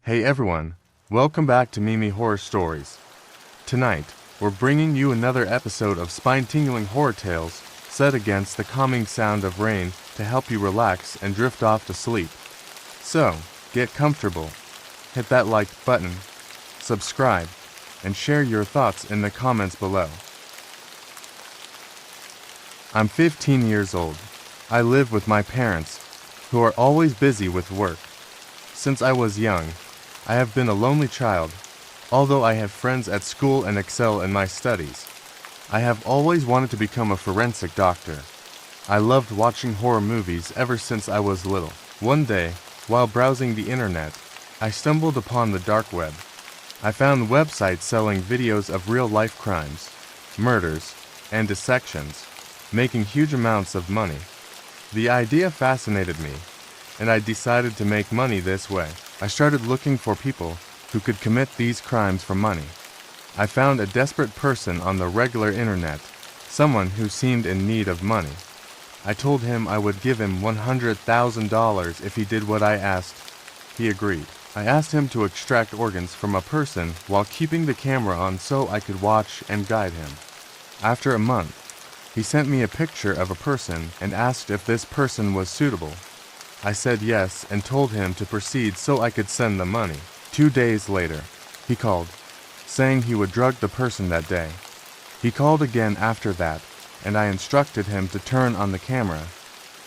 Hey everyone, welcome back to Mimi Horror Stories. Tonight, we're bringing you another episode of spine-tingling horror tales set against the calming sound of rain to help you relax and drift off to sleep. So, get comfortable, hit that like button, subscribe, and share your thoughts in the comments below. I'm 15 years old. I live with my parents, who are always busy with work. Since I was young, I have been a lonely child, although I have friends at school and excel in my studies. I have always wanted to become a forensic doctor. I loved watching horror movies ever since I was little. One day, while browsing the internet, I stumbled upon the dark web. I found websites selling videos of real-life crimes, murders, and dissections, making huge amounts of money. The idea fascinated me, and I decided to make money this way. I started looking for people who could commit these crimes for money. I found a desperate person on the regular internet, someone who seemed in need of money. I told him I would give him $100,000 if he did what I asked. He agreed. I asked him to extract organs from a person while keeping the camera on so I could watch and guide him. After a month, he sent me a picture of a person and asked if this person was suitable. I said yes and told him to proceed so I could send the money. 2 days later, he called, saying he would drug the person that day. He called again after that, and I instructed him to turn on the camera.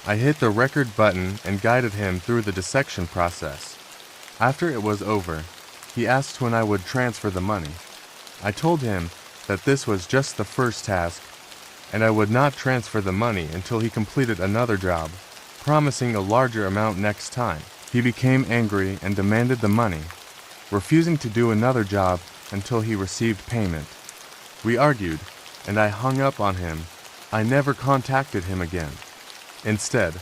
I hit the record button and guided him through the dissection process. After it was over, he asked when I would transfer the money. I told him that this was just the first task, and I would not transfer the money until he completed another job, promising a larger amount next time. He became angry and demanded the money, refusing to do another job until he received payment. We argued, and I hung up on him. I never contacted him again. Instead,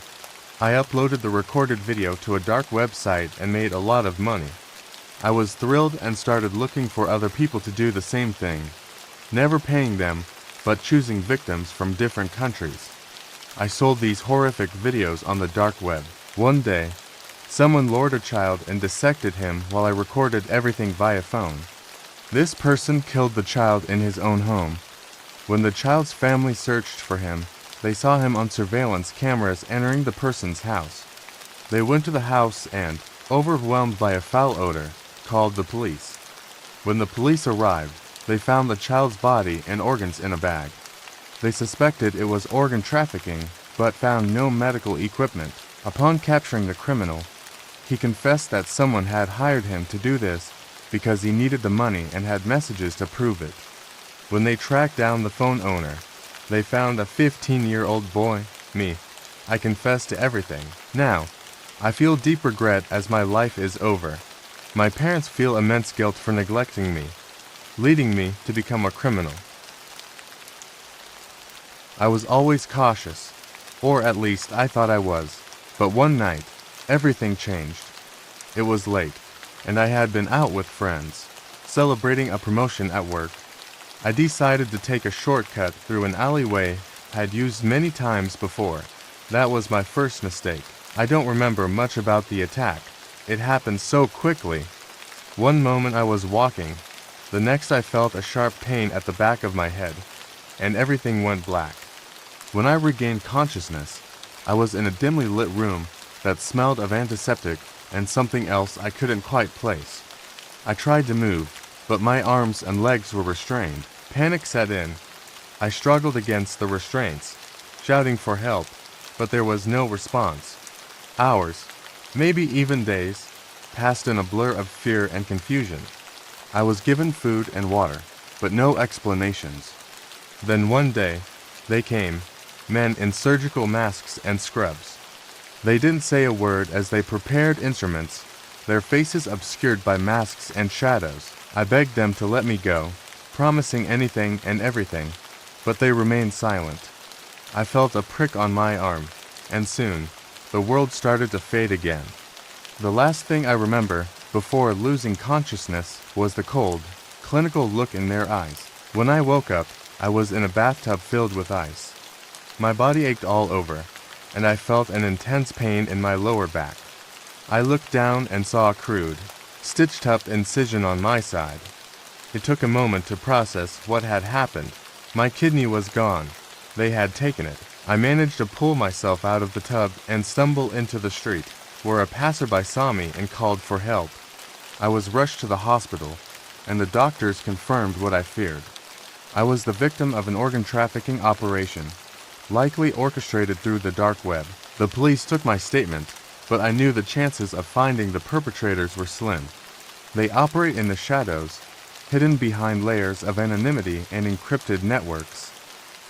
I uploaded the recorded video to a dark website and made a lot of money. I was thrilled and started looking for other people to do the same thing, never paying them, but choosing victims from different countries. I sold these horrific videos on the dark web. One day, someone lured a child and dissected him while I recorded everything via phone. This person killed the child in his own home. When the child's family searched for him, they saw him on surveillance cameras entering the person's house. They went to the house and, overwhelmed by a foul odor, called the police. When the police arrived, they found the child's body and organs in a bag. They suspected it was organ trafficking, but found no medical equipment. Upon capturing the criminal, he confessed that someone had hired him to do this because he needed the money and had messages to prove it. When they tracked down the phone owner, they found a 15-year-old boy, me. I confessed to everything. Now, I feel deep regret as my life is over. My parents feel immense guilt for neglecting me, leading me to become a criminal. I was always cautious, or at least I thought I was, but one night, everything changed. It was late, and I had been out with friends, celebrating a promotion at work. I decided to take a shortcut through an alleyway I had used many times before. That was my first mistake. I don't remember much about the attack. It happened so quickly. One moment I was walking, the next I felt a sharp pain at the back of my head, and everything went black. When I regained consciousness, I was in a dimly lit room that smelled of antiseptic and something else I couldn't quite place. I tried to move, but my arms and legs were restrained. Panic set in. I struggled against the restraints, shouting for help, but there was no response. Hours, maybe even days, passed in a blur of fear and confusion. I was given food and water, but no explanations. Then one day, they came, men in surgical masks and scrubs. They didn't say a word as they prepared instruments, their faces obscured by masks and shadows. I begged them to let me go, promising anything and everything, but they remained silent. I felt a prick on my arm, and soon, the world started to fade again. The last thing I remember, before losing consciousness, was the cold, clinical look in their eyes. When I woke up, I was in a bathtub filled with ice. My body ached all over, and I felt an intense pain in my lower back. I looked down and saw a crude, stitched up incision on my side. It took a moment to process what had happened. My kidney was gone. They had taken it. I managed to pull myself out of the tub and stumble into the street, where a passerby saw me and called for help. I was rushed to the hospital, and the doctors confirmed what I feared. I was the victim of an organ trafficking operation, likely orchestrated through the dark web. The police took my statement, but I knew the chances of finding the perpetrators were slim. They operate in the shadows, hidden behind layers of anonymity and encrypted networks.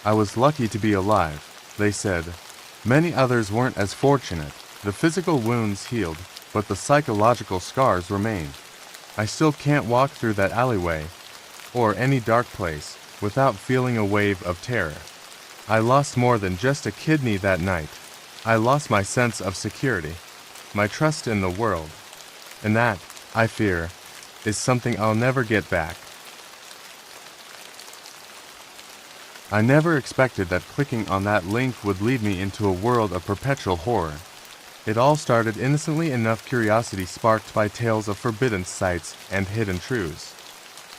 I was lucky to be alive, they said. Many others weren't as fortunate. The physical wounds healed, but the psychological scars remained. I still can't walk through that alleyway, or any dark place, without feeling a wave of terror. I lost more than just a kidney that night. I lost my sense of security, my trust in the world. And that, I fear, is something I'll never get back. I never expected that clicking on that link would lead me into a world of perpetual horror. It all started innocently enough curiosity sparked by tales of forbidden sights and hidden truths.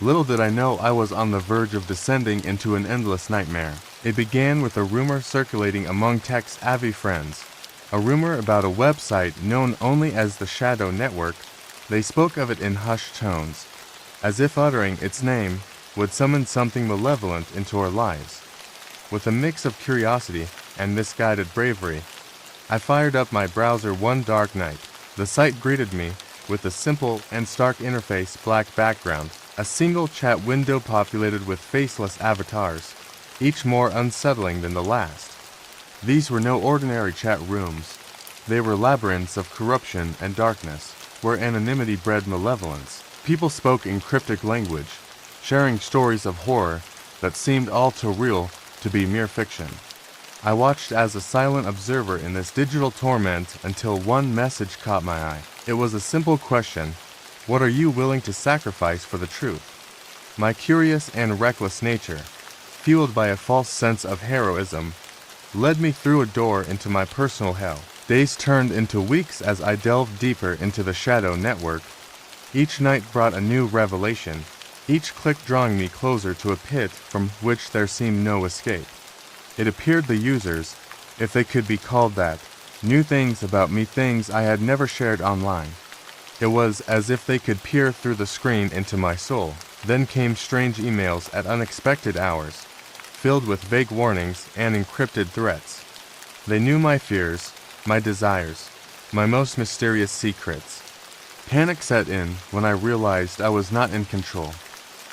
Little did I know I was on the verge of descending into an endless nightmare. It began with a rumor circulating among tech-savvy friends, a rumor about a website known only as the Shadow Network. They spoke of it in hushed tones, as if uttering its name would summon something malevolent into our lives. With a mix of curiosity and misguided bravery, I fired up my browser one dark night. The site greeted me with a simple and stark interface, black background, a single chat window populated with faceless avatars, each more unsettling than the last. These were no ordinary chat rooms. They were labyrinths of corruption and darkness, where anonymity bred malevolence. People spoke in cryptic language, sharing stories of horror that seemed all too real to be mere fiction. I watched as a silent observer in this digital torment until one message caught my eye. It was a simple question: what are you willing to sacrifice for the truth? My curious and reckless nature, fueled by a false sense of heroism, led me through a door into my personal hell. Days turned into weeks as I delved deeper into the Shadow Network. Each night brought a new revelation, each click drawing me closer to a pit from which there seemed no escape. It appeared the users, if they could be called that, knew things about me, things I had never shared online. It was as if they could peer through the screen into my soul. Then came strange emails at unexpected hours, filled with vague warnings and encrypted threats. They knew my fears, my desires, my most mysterious secrets. Panic set in when I realized I was not in control.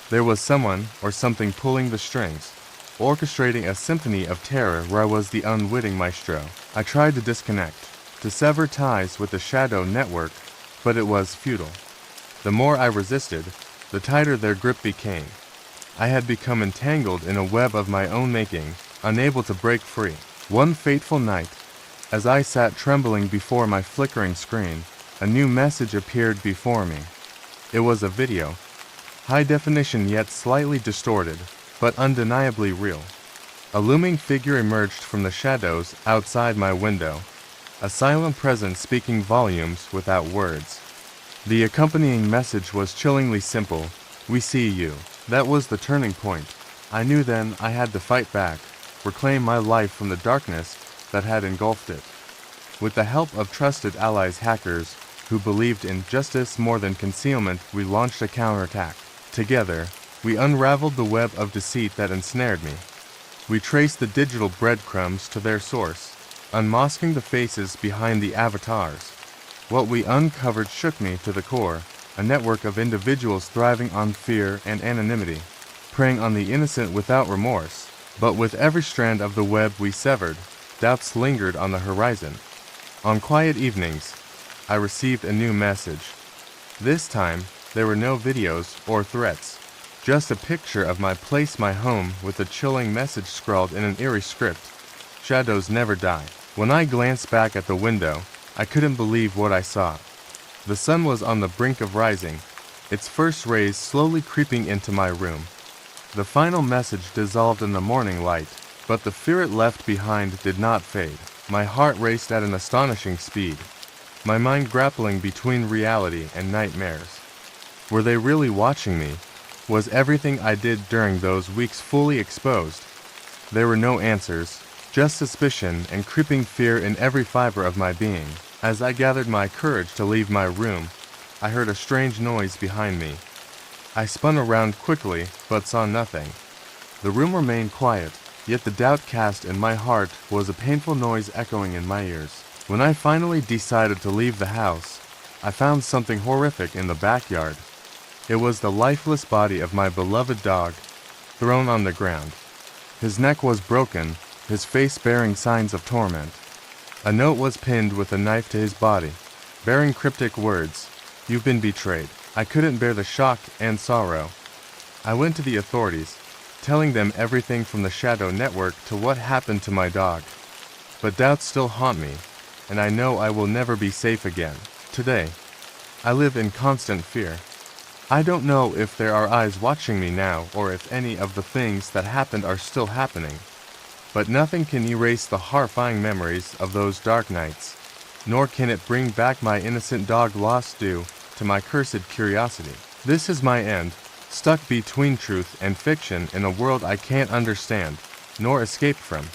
There was someone or something pulling the strings, orchestrating a symphony of terror where I was the unwitting maestro. I tried to disconnect, to sever ties with the Shadow Network, but it was futile. The more I resisted, the tighter their grip became. I had become entangled in a web of my own making, unable to break free. One fateful night, as I sat trembling before my flickering screen, a new message appeared before me. It was a video, high definition yet slightly distorted, but undeniably real. A looming figure emerged from the shadows outside my window, a silent presence speaking volumes without words. The accompanying message was chillingly simple: "We see you." That was the turning point. I knew then I had to fight back, reclaim my life from the darkness that had engulfed it. With the help of trusted allies, hackers who believed in justice more than concealment, we launched a counterattack. Together, we unraveled the web of deceit that ensnared me. We traced the digital breadcrumbs to their source, unmasking the faces behind the avatars. What we uncovered shook me to the core, a network of individuals thriving on fear and anonymity, preying on the innocent without remorse. But with every strand of the web we severed, doubts lingered on the horizon. On quiet evenings, I received a new message. This time, there were no videos or threats, just a picture of my place, my home, with a chilling message scrawled in an eerie script: "Shadows never die." When I glanced back at the window, I couldn't believe what I saw. The sun was on the brink of rising, its first rays slowly creeping into my room. The final message dissolved in the morning light, but the fear it left behind did not fade. My heart raced at an astonishing speed, my mind grappling between reality and nightmares. Were they really watching me? Was everything I did during those weeks fully exposed? There were no answers, just suspicion and creeping fear in every fiber of my being. As I gathered my courage to leave my room, I heard a strange noise behind me. I spun around quickly, but saw nothing. The room remained quiet, yet the doubt cast in my heart was a painful noise echoing in my ears. When I finally decided to leave the house, I found something horrific in the backyard. It was the lifeless body of my beloved dog, thrown on the ground. His neck was broken, his face bearing signs of torment. A note was pinned with a knife to his body, bearing cryptic words, "You've been betrayed." I couldn't bear the shock and sorrow. I went to the authorities, telling them everything from the shadow network to what happened to my dog. But doubts still haunt me, and I know I will never be safe again. Today, I live in constant fear. I don't know if there are eyes watching me now or if any of the things that happened are still happening. But nothing can erase the horrifying memories of those dark nights, nor can it bring back my innocent dog lost due to my cursed curiosity. This is my end, stuck between truth and fiction in a world I can't understand, nor escape from.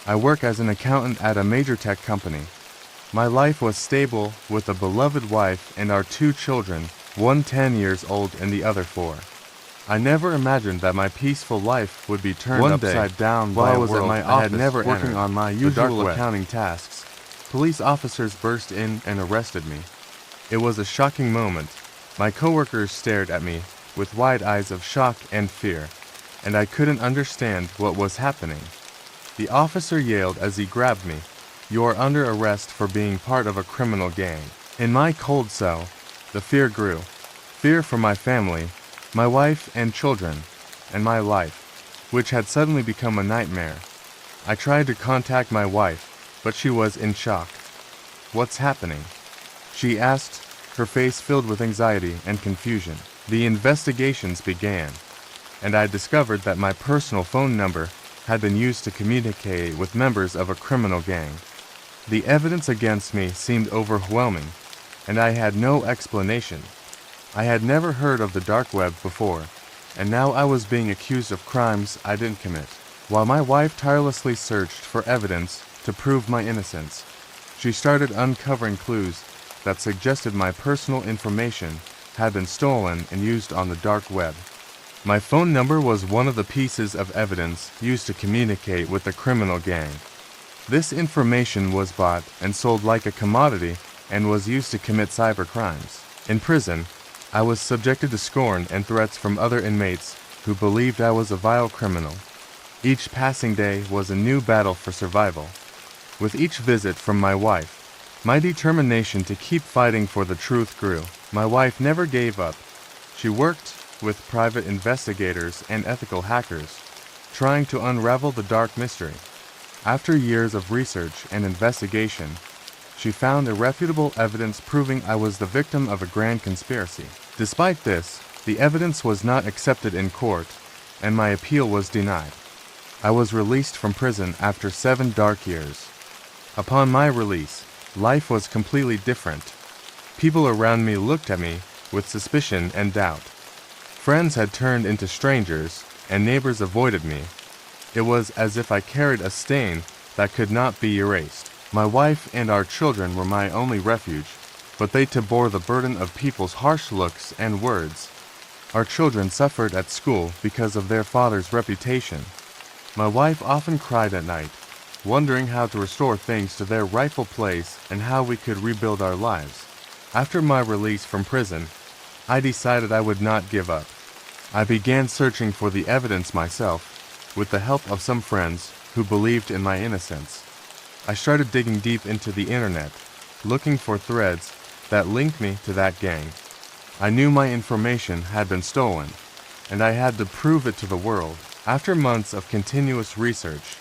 I work as an accountant at a major tech company. My life was stable with a beloved wife and our 2 children, one 10 years old and the other 4. I never imagined that my peaceful life would be turned upside down while I was at my office working on my usual accounting tasks. Police officers burst in and arrested me. It was a shocking moment. My coworkers stared at me with wide eyes of shock and fear, and I couldn't understand what was happening. The officer yelled as he grabbed me, "You are under arrest for being part of a criminal gang." In my cold cell, the fear grew. Fear for my family, my wife and children, and my life, which had suddenly become a nightmare. I tried to contact my wife, but she was in shock. "What's happening?" she asked, her face filled with anxiety and confusion. The investigations began, and I discovered that my personal phone number had been used to communicate with members of a criminal gang. The evidence against me seemed overwhelming, and I had no explanation. I had never heard of the dark web before, and now I was being accused of crimes I didn't commit. While my wife tirelessly searched for evidence to prove my innocence, she started uncovering clues that suggested my personal information had been stolen and used on the dark web. My phone number was one of the pieces of evidence used to communicate with the criminal gang. This information was bought and sold like a commodity and was used to commit cybercrimes. In prison, I was subjected to scorn and threats from other inmates who believed I was a vile criminal. Each passing day was a new battle for survival. With each visit from my wife, my determination to keep fighting for the truth grew. My wife never gave up. She worked with private investigators and ethical hackers, trying to unravel the dark mystery. After years of research and investigation, she found irrefutable evidence proving I was the victim of a grand conspiracy. Despite this, the evidence was not accepted in court, and my appeal was denied. I was released from prison after 7 dark years. Upon my release, life was completely different. People around me looked at me with suspicion and doubt. Friends had turned into strangers, and neighbors avoided me. It was as if I carried a stain that could not be erased. My wife and our children were my only refuge, but they too bore the burden of people's harsh looks and words. Our children suffered at school because of their father's reputation. My wife often cried at night, wondering how to restore things to their rightful place and how we could rebuild our lives. After my release from prison, I decided I would not give up. I began searching for the evidence myself, with the help of some friends who believed in my innocence. I started digging deep into the internet, looking for threads that linked me to that gang. I knew my information had been stolen, and I had to prove it to the world. After months of continuous research,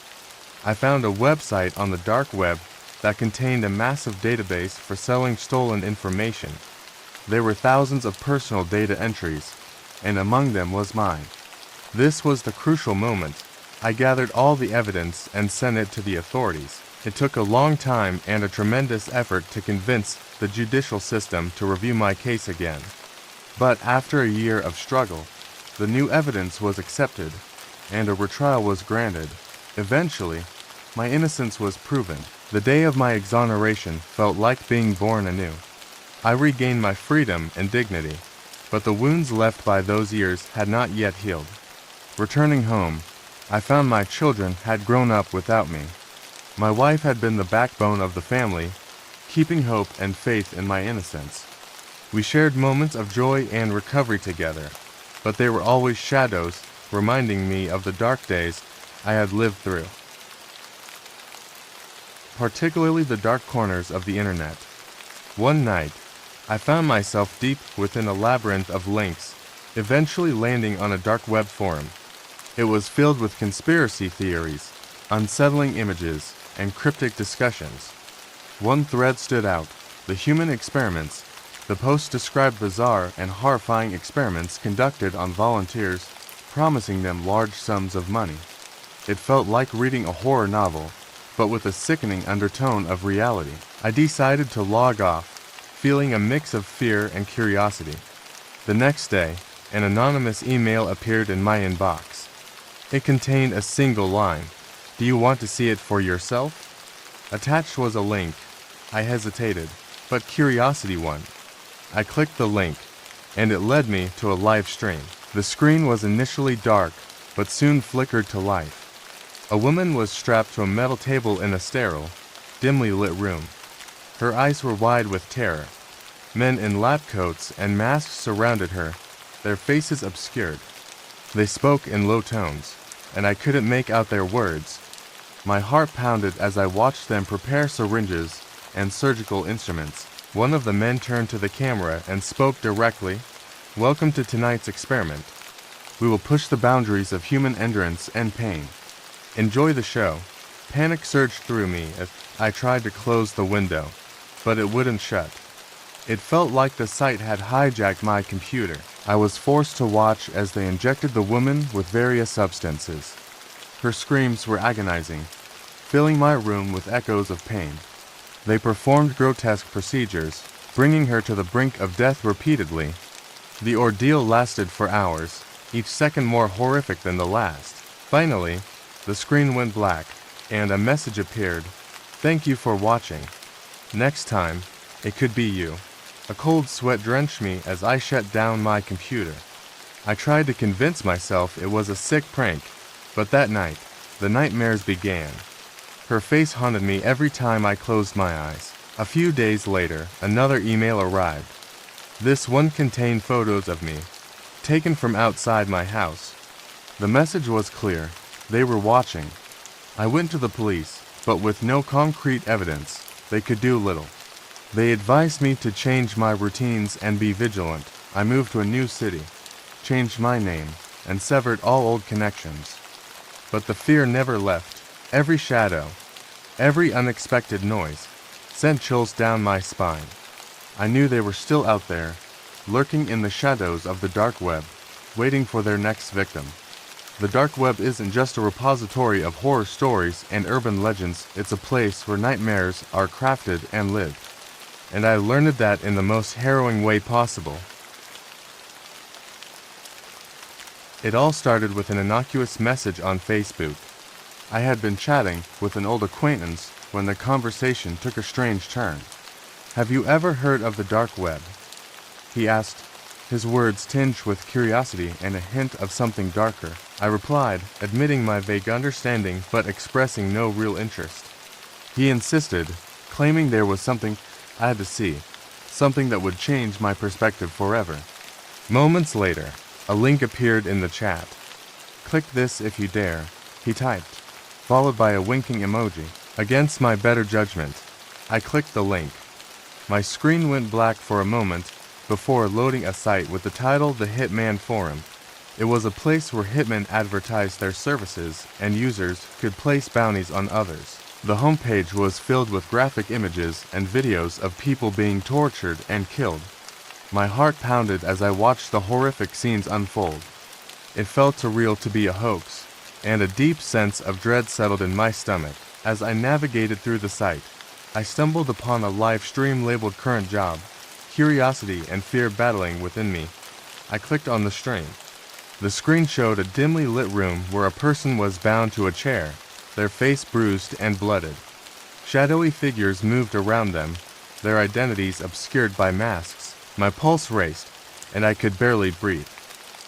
I found a website on the dark web that contained a massive database for selling stolen information. There were thousands of personal data entries, and among them was mine. This was the crucial moment. I gathered all the evidence and sent it to the authorities. It took a long time and a tremendous effort to convince the judicial system to review my case again. But after a year of struggle, the new evidence was accepted, and a retrial was granted. Eventually, my innocence was proven. The day of my exoneration felt like being born anew. I regained my freedom and dignity, but the wounds left by those years had not yet healed. Returning home, I found my children had grown up without me. My wife had been the backbone of the family, keeping hope and faith in my innocence. We shared moments of joy and recovery together, but they were always shadows, reminding me of the dark days I had lived through. Particularly the dark corners of the internet. One night, I found myself deep within a labyrinth of links, eventually landing on a dark web forum. It was filled with conspiracy theories, unsettling images, and cryptic discussions. One thread stood out: the human experiments. The post described bizarre and horrifying experiments conducted on volunteers, promising them large sums of money. It felt like reading a horror novel, but with a sickening undertone of reality. I decided to log off, feeling a mix of fear and curiosity. The next day, an anonymous email appeared in my inbox. It contained a single line: "Do you want to see it for yourself?" Attached was a link. I hesitated, but curiosity won. I clicked the link, and it led me to a live stream. The screen was initially dark, but soon flickered to life. A woman was strapped to a metal table in a sterile, dimly lit room. Her eyes were wide with terror. Men in lab coats and masks surrounded her, their faces obscured. They spoke in low tones, and I couldn't make out their words. My heart pounded as I watched them prepare syringes and surgical instruments. One of the men turned to the camera and spoke directly. "Welcome to tonight's experiment. We will push the boundaries of human endurance and pain. Enjoy the show." Panic surged through me as I tried to close the window, but it wouldn't shut. It felt like the site had hijacked my computer. I was forced to watch as they injected the woman with various substances. Her screams were agonizing, filling my room with echoes of pain. They performed grotesque procedures, bringing her to the brink of death repeatedly. The ordeal lasted for hours, each second more horrific than the last. Finally, the screen went black, and a message appeared: "Thank you for watching. Next time, it could be you." A cold sweat drenched me as I shut down my computer. I tried to convince myself it was a sick prank, but that night, the nightmares began. Her face haunted me every time I closed my eyes. A few days later, another email arrived. This one contained photos of me, taken from outside my house. The message was clear: they were watching. I went to the police, but with no concrete evidence, they could do little. They advised me to change my routines and be vigilant. I moved to a new city, changed my name, and severed all old connections. But the fear never left. Every shadow, every unexpected noise, sent chills down my spine. I knew they were still out there, lurking in the shadows of the dark web, waiting for their next victim. The dark web isn't just a repository of horror stories and urban legends, it's a place where nightmares are crafted and lived. And I learned that in the most harrowing way possible. It all started with an innocuous message on Facebook. I had been chatting with an old acquaintance when the conversation took a strange turn. "Have you ever heard of the dark web?" he asked, his words tinged with curiosity and a hint of something darker. I replied, admitting my vague understanding but expressing no real interest. He insisted, claiming there was something I had to see, something that would change my perspective forever. Moments later, a link appeared in the chat. "Click this if you dare," he typed, followed by a winking emoji. Against my better judgment, I clicked the link. My screen went black for a moment before loading a site with the title The Hitman Forum. It was a place where hitmen advertised their services and users could place bounties on others. The homepage was filled with graphic images and videos of people being tortured and killed. My heart pounded as I watched the horrific scenes unfold. It felt too real to be a hoax, and a deep sense of dread settled in my stomach. As I navigated through the site, I stumbled upon a live stream labeled Current Job, curiosity and fear battling within me. I clicked on the stream. The screen showed a dimly lit room where a person was bound to a chair, their face bruised and blooded. Shadowy figures moved around them, their identities obscured by masks. My pulse raced, and I could barely breathe.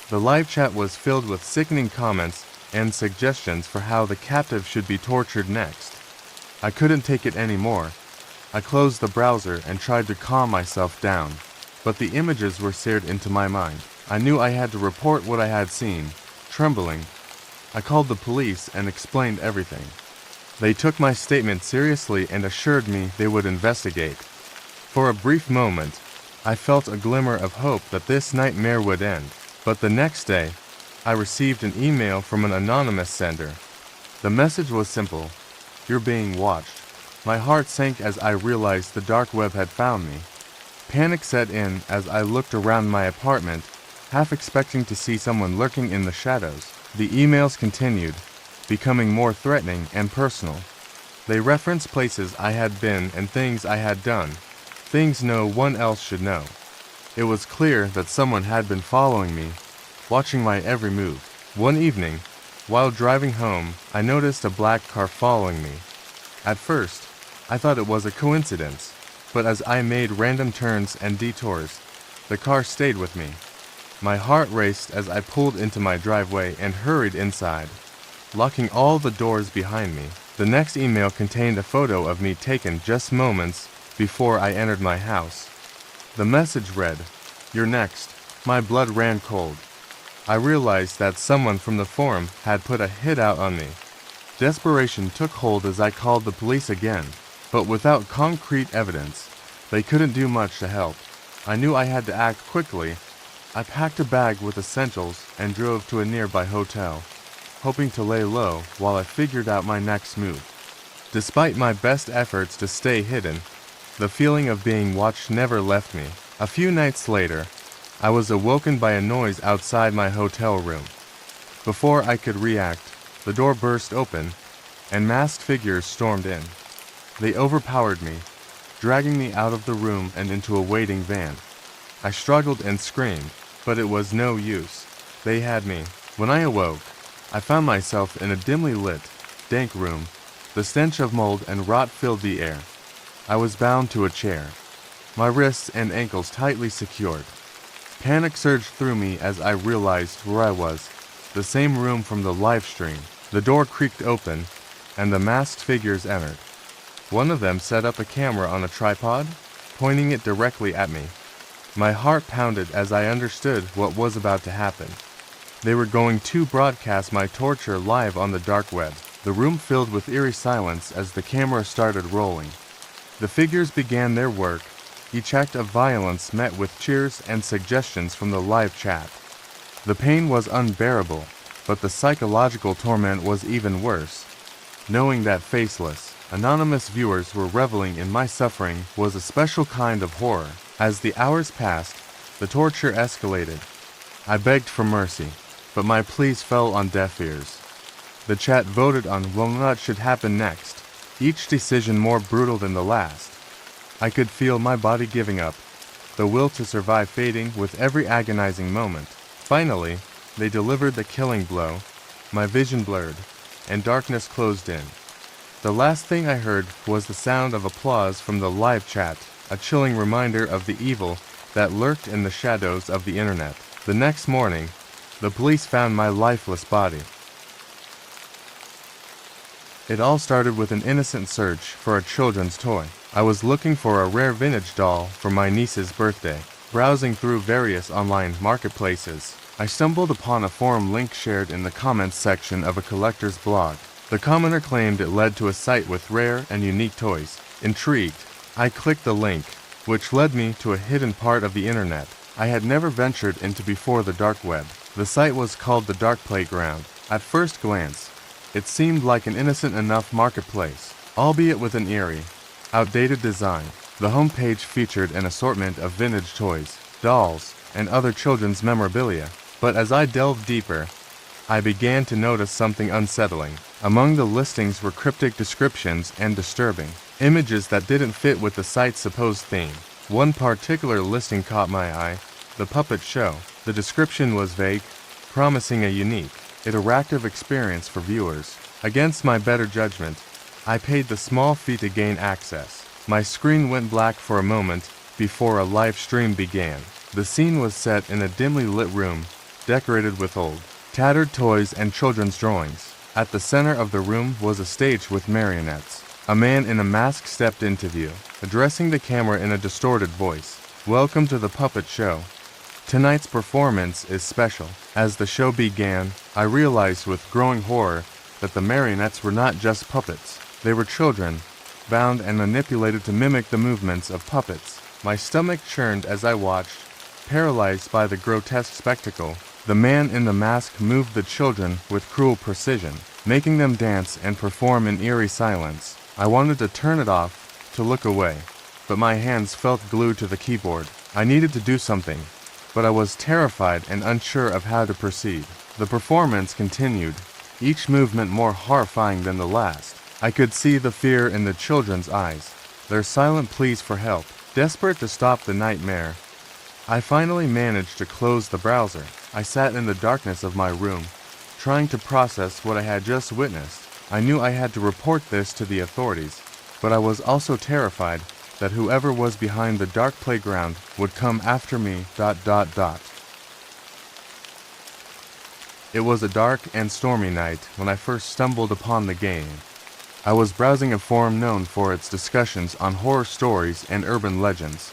The live chat was filled with sickening comments and suggestions for how the captive should be tortured next. I couldn't take it anymore. I closed the browser and tried to calm myself down, but the images were seared into my mind. I knew I had to report what I had seen. Trembling, I called the police and explained everything. They took my statement seriously and assured me they would investigate. For a brief moment, I felt a glimmer of hope that this nightmare would end, but the next day, I received an email from an anonymous sender. The message was simple: "You're being watched." My heart sank as I realized the dark web had found me. Panic set in as I looked around my apartment, half expecting to see someone lurking in the shadows. The emails continued, becoming more threatening and personal. They referenced places I had been and things I had done, things no one else should know. It was clear that someone had been following me, watching my every move. One evening, while driving home, I noticed a black car following me. At first, I thought it was a coincidence, but as I made random turns and detours, the car stayed with me. My heart raced as I pulled into my driveway and hurried inside, locking all the doors behind me. The next email contained a photo of me taken just moments before I entered my house. The message read, "You're next." My blood ran cold. I realized that someone from the forum had put a hit out on me. Desperation took hold as I called the police again, but without concrete evidence, they couldn't do much to help. I knew I had to act quickly. I packed a bag with essentials and drove to a nearby hotel, hoping to lay low while I figured out my next move. Despite my best efforts to stay hidden, the feeling of being watched never left me. A few nights later, I was awoken by a noise outside my hotel room. Before I could react, the door burst open, and masked figures stormed in. They overpowered me, dragging me out of the room and into a waiting van. I struggled and screamed, but it was no use. They had me. When I awoke, I found myself in a dimly lit, dank room. The stench of mold and rot filled the air. I was bound to a chair, my wrists and ankles tightly secured. Panic surged through me as I realized where I was, the same room from the live stream. The door creaked open, and the masked figures entered. One of them set up a camera on a tripod, pointing it directly at me. My heart pounded as I understood what was about to happen. They were going to broadcast my torture live on the dark web. The room filled with eerie silence as the camera started rolling. The figures began their work, each act of violence met with cheers and suggestions from the live chat. The pain was unbearable, but the psychological torment was even worse. Knowing that faceless, anonymous viewers were reveling in my suffering was a special kind of horror. As the hours passed, the torture escalated. I begged for mercy, but my pleas fell on deaf ears. The chat voted on what should happen next, each decision more brutal than the last. I could feel my body giving up, the will to survive fading with every agonizing moment. Finally, they delivered the killing blow. My vision blurred, and darkness closed in. The last thing I heard was the sound of applause from the live chat, a chilling reminder of the evil that lurked in the shadows of the internet. The next morning, the police found my lifeless body. It all started with an innocent search for a children's toy. I was looking for a rare vintage doll for my niece's birthday. Browsing through various online marketplaces, I stumbled upon a forum link shared in the comments section of a collector's blog. The commenter claimed it led to a site with rare and unique toys. Intrigued, I clicked the link, which led me to a hidden part of the internet I had never ventured into before: the dark web. The site was called the Dark Playground. At first glance, it seemed like an innocent enough marketplace, albeit with an eerie, outdated design. The homepage featured an assortment of vintage toys, dolls, and other children's memorabilia. But as I delved deeper, I began to notice something unsettling. Among the listings were cryptic descriptions and disturbing images that didn't fit with the site's supposed theme. One particular listing caught my eye, the puppet show. The description was vague, promising a unique, interactive experience for viewers. Against my better judgment, I paid the small fee to gain access. My screen went black for a moment before a live stream began. The scene was set in a dimly lit room, decorated with old, tattered toys and children's drawings. At the center of the room was a stage with marionettes. A man in a mask stepped into view, addressing the camera in a distorted voice. "Welcome to the puppet show. Tonight's performance is special." As the show began, I realized with growing horror that the marionettes were not just puppets. They were children, bound and manipulated to mimic the movements of puppets. My stomach churned as I watched, paralyzed by the grotesque spectacle. The man in the mask moved the children with cruel precision, making them dance and perform in eerie silence. I wanted to turn it off, to look away, but my hands felt glued to the keyboard. I needed to do something, but I was terrified and unsure of how to proceed. The performance continued, each movement more horrifying than the last. I could see the fear in the children's eyes, their silent pleas for help. Desperate to stop the nightmare, I finally managed to close the browser. I sat in the darkness of my room, trying to process what I had just witnessed. I knew I had to report this to the authorities, but I was also terrified that whoever was behind the dark playground would come after me. It was a dark and stormy night when I first stumbled upon the game. I was browsing a forum known for its discussions on horror stories and urban legends.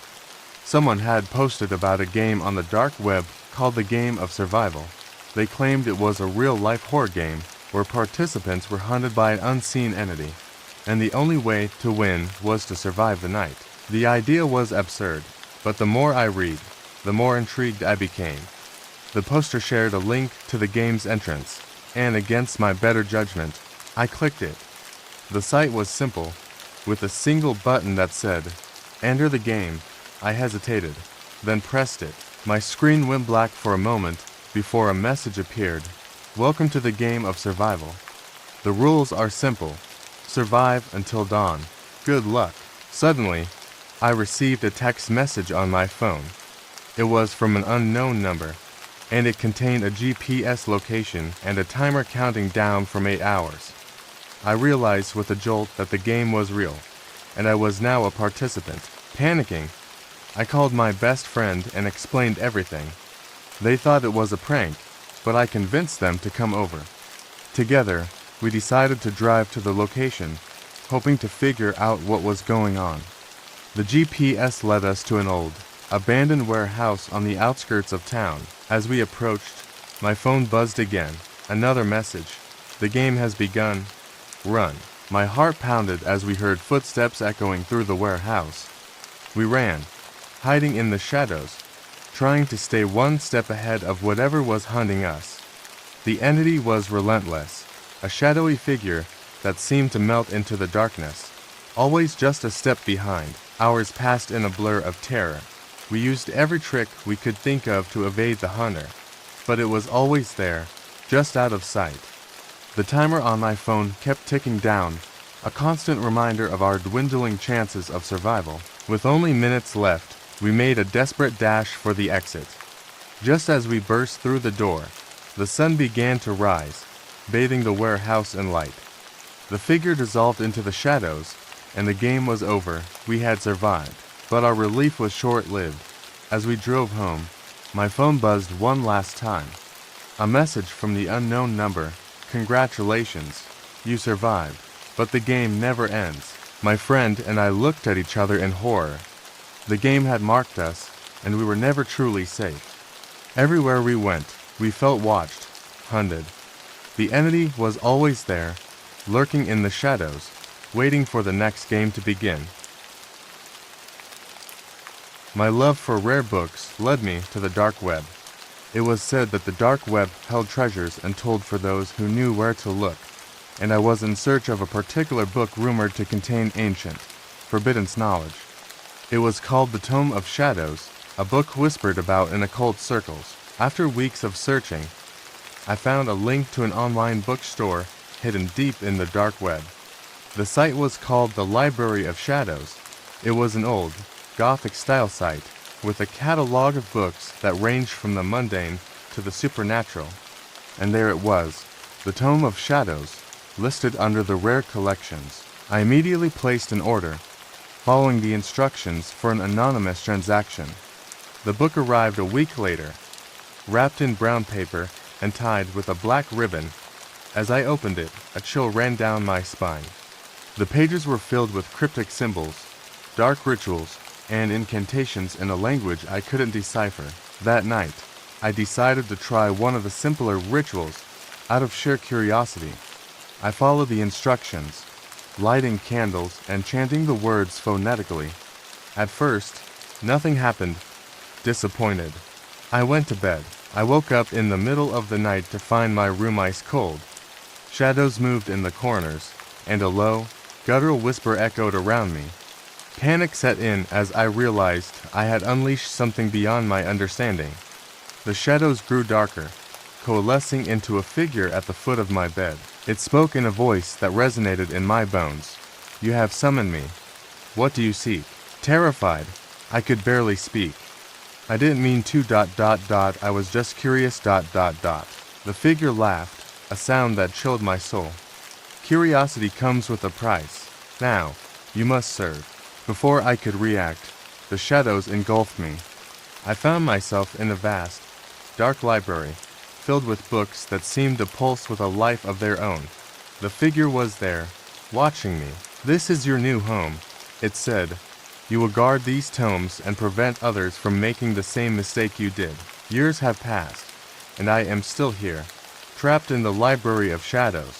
Someone had posted about a game on the dark web called the Game of Survival. They claimed it was a real-life horror game where participants were hunted by an unseen entity, and the only way to win was to survive the night. The idea was absurd, but the more I read, the more intrigued I became. The poster shared a link to the game's entrance, and against my better judgment, I clicked it. The site was simple, with a single button that said, "Enter the game." I hesitated, then pressed it. My screen went black for a moment before a message appeared. "Welcome to the Game of Survival. The rules are simple. Survive until dawn. Good luck." Suddenly, I received a text message on my phone. It was from an unknown number, and it contained a GPS location and a timer counting down from 8 hours. I realized with a jolt that the game was real, and I was now a participant. Panicking, I called my best friend and explained everything. They thought it was a prank, but I convinced them to come over. Together, we decided to drive to the location, hoping to figure out what was going on. The GPS led us to an old, abandoned warehouse on the outskirts of town. As we approached, my phone buzzed again. Another message. "The game has begun. Run." My heart pounded as we heard footsteps echoing through the warehouse. We ran, hiding in the shadows, trying to stay one step ahead of whatever was hunting us. The entity was relentless, a shadowy figure that seemed to melt into the darkness, always just a step behind. Hours passed in a blur of terror. We used every trick we could think of to evade the hunter, but it was always there, just out of sight. The timer on my phone kept ticking down, a constant reminder of our dwindling chances of survival. With only minutes left, we made a desperate dash for the exit. Just as we burst through the door, the sun began to rise, bathing the warehouse in light. The figure dissolved into the shadows, and the game was over. We had survived, but our relief was short-lived. As we drove home, my phone buzzed one last time. A message from the unknown number. "Congratulations, you survived, but the game never ends." My friend and I looked at each other in horror. The game had marked us, and we were never truly safe. Everywhere we went, we felt watched, hunted. The entity was always there, lurking in the shadows, waiting for the next game to begin. My love for rare books led me to the dark web. It was said that the dark web held treasures untold for those who knew where to look, and I was in search of a particular book rumored to contain ancient, forbidden knowledge. It was called the Tome of Shadows, a book whispered about in occult circles. After weeks of searching, I found a link to an online bookstore hidden deep in the dark web. The site was called the Library of Shadows. It was an old, Gothic-style site, with a catalog of books that ranged from the mundane to the supernatural. And there it was, the Tome of Shadows, listed under the rare collections. I immediately placed an order, following the instructions for an anonymous transaction. The book arrived a week later, wrapped in brown paper and tied with a black ribbon. As I opened it, a chill ran down my spine. The pages were filled with cryptic symbols, dark rituals, and incantations in a language I couldn't decipher. That night, I decided to try one of the simpler rituals out of sheer curiosity. I followed the instructions, lighting candles and chanting the words phonetically. At first, nothing happened. Disappointed, I went to bed. I woke up in the middle of the night to find my room ice cold. Shadows moved in the corners, and a low, guttural whisper echoed around me. Panic set in as I realized I had unleashed something beyond my understanding. The shadows grew darker, coalescing into a figure at the foot of my bed. It spoke in a voice that resonated in my bones. "You have summoned me. What do you seek?" Terrified, I could barely speak. "I didn't mean to ... I was just curious ... The figure laughed, a sound that chilled my soul. "Curiosity comes with a price. Now, you must serve." Before I could react, the shadows engulfed me. I found myself in a vast, dark library, filled with books that seemed to pulse with a life of their own. The figure was there, watching me. "This is your new home," it said. "You will guard these tomes and prevent others from making the same mistake you did." Years have passed, and I am still here, trapped in the Library of Shadows.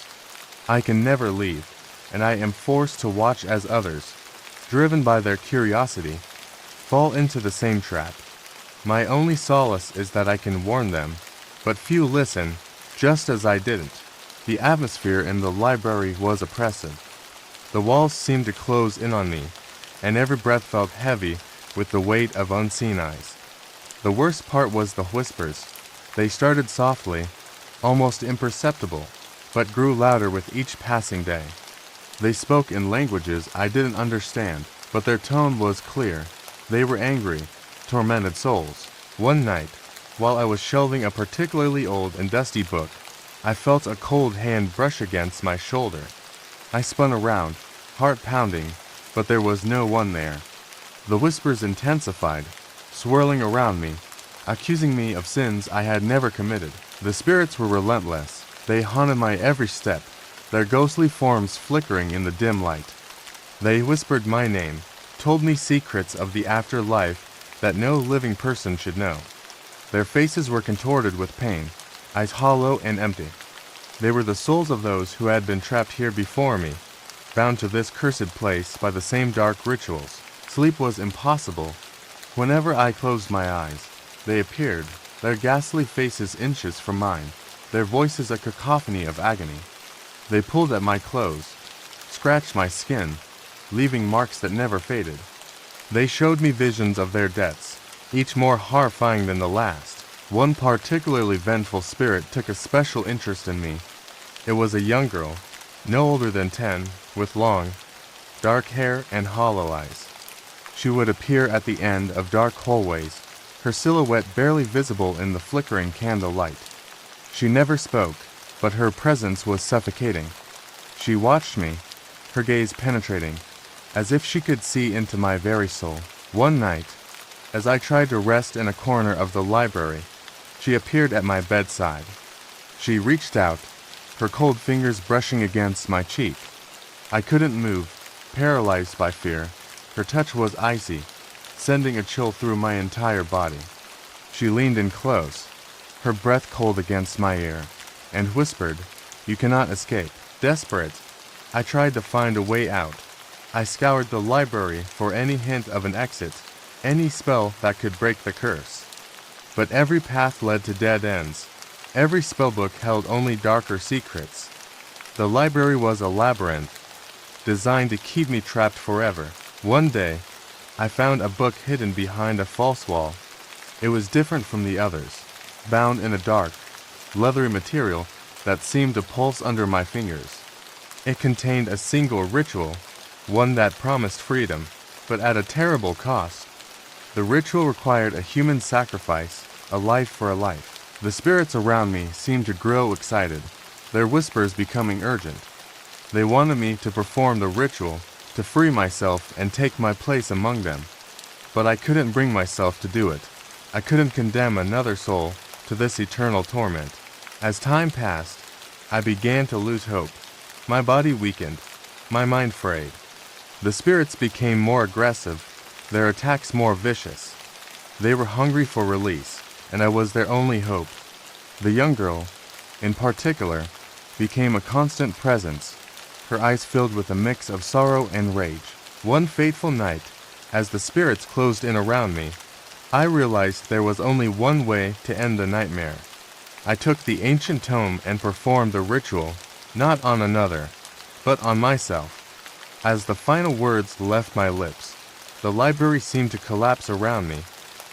I can never leave, and I am forced to watch as others, driven by their curiosity, fall into the same trap. My only solace is that I can warn them, but few listen, just as I didn't. The atmosphere in the library was oppressive. The walls seemed to close in on me, and every breath felt heavy with the weight of unseen eyes. The worst part was the whispers. They started softly, almost imperceptible, but grew louder with each passing day. They spoke in languages I didn't understand, but their tone was clear. They were angry, tormented souls. One night, while I was shelving a particularly old and dusty book, I felt a cold hand brush against my shoulder. I spun around, heart pounding, but there was no one there. The whispers intensified, swirling around me, accusing me of sins I had never committed. The spirits were relentless. They haunted my every step, their ghostly forms flickering in the dim light. They whispered my name, told me secrets of the afterlife that no living person should know. Their faces were contorted with pain, eyes hollow and empty. They were the souls of those who had been trapped here before me, bound to this cursed place by the same dark rituals. Sleep was impossible. Whenever I closed my eyes, they appeared, their ghastly faces inches from mine, their voices a cacophony of agony. They pulled at my clothes, scratched my skin, leaving marks that never faded. They showed me visions of their deaths, each more horrifying than the last. One particularly vengeful spirit took a special interest in me. It was a young girl, no older than 10, with long, dark hair and hollow eyes. She would appear at the end of dark hallways, her silhouette barely visible in the flickering candle light. She never spoke, but her presence was suffocating. She watched me, her gaze penetrating, as if she could see into my very soul. One night, as I tried to rest in a corner of the library, she appeared at my bedside. She reached out, her cold fingers brushing against my cheek. I couldn't move, paralyzed by fear. Her touch was icy, sending a chill through my entire body. She leaned in close, her breath cold against my ear, and whispered, "You cannot escape." Desperate, I tried to find a way out. I scoured the library for any hint of an exit, any spell that could break the curse. But every path led to dead ends. Every spellbook held only darker secrets. The library was a labyrinth, designed to keep me trapped forever. One day, I found a book hidden behind a false wall. It was different from the others, bound in a dark, leathery material that seemed to pulse under my fingers. It contained a single ritual, one that promised freedom, but at a terrible cost. The ritual required a human sacrifice, a life for a life. The spirits around me seemed to grow excited, their whispers becoming urgent. They wanted me to perform the ritual, to free myself and take my place among them. But I couldn't bring myself to do it. I couldn't condemn another soul to this eternal torment. As time passed, I began to lose hope. My body weakened, my mind frayed. The spirits became more aggressive, their attacks more vicious. They were hungry for release, and I was their only hope. The young girl, in particular, became a constant presence, her eyes filled with a mix of sorrow and rage. One fateful night, as the spirits closed in around me, I realized there was only one way to end the nightmare. I took the ancient tome and performed the ritual, not on another, but on myself. As the final words left my lips, the library seemed to collapse around me,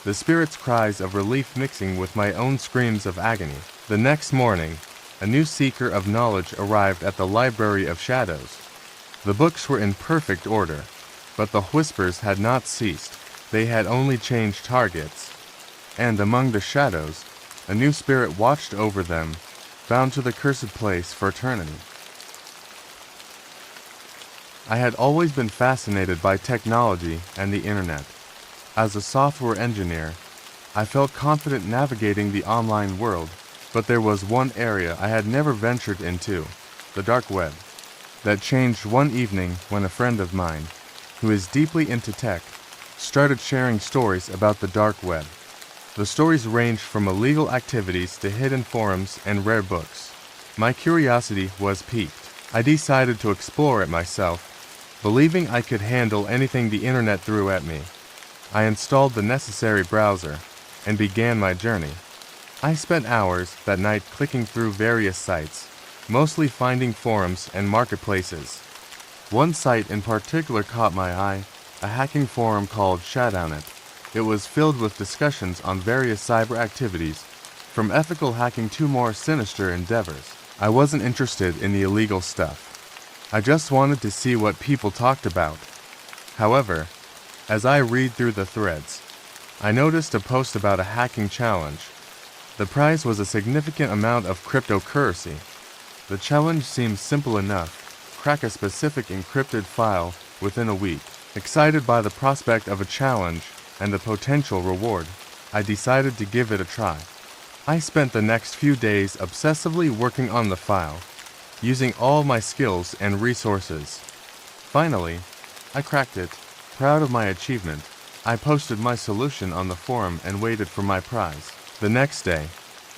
the spirits' cries of relief mixing with my own screams of agony. The next morning, a new seeker of knowledge arrived at the Library of Shadows. The books were in perfect order, but the whispers had not ceased. They had only changed targets. And among the shadows, a new spirit watched over them, bound to the cursed place for eternity. I had always been fascinated by technology and the internet. As a software engineer, I felt confident navigating the online world, but there was one area I had never ventured into, the dark web. That changed one evening when a friend of mine, who is deeply into tech, started sharing stories about the dark web. The stories ranged from illegal activities to hidden forums and rare books. My curiosity was piqued. I decided to explore it myself, believing I could handle anything the internet threw at me. I installed the necessary browser and began my journey. I spent hours that night clicking through various sites, mostly finding forums and marketplaces. One site in particular caught my eye, a hacking forum called Shadownet. It was filled with discussions on various cyber activities, from ethical hacking to more sinister endeavors. I wasn't interested in the illegal stuff. I just wanted to see what people talked about. However, as I read through the threads, I noticed a post about a hacking challenge. The prize was a significant amount of cryptocurrency. The challenge seemed simple enough: crack a specific encrypted file within a week. Excited by the prospect of a challenge and the potential reward, I decided to give it a try. I spent the next few days obsessively working on the file, using all my skills and resources. Finally, I cracked it. Proud of my achievement, I posted my solution on the forum and waited for my prize. The next day,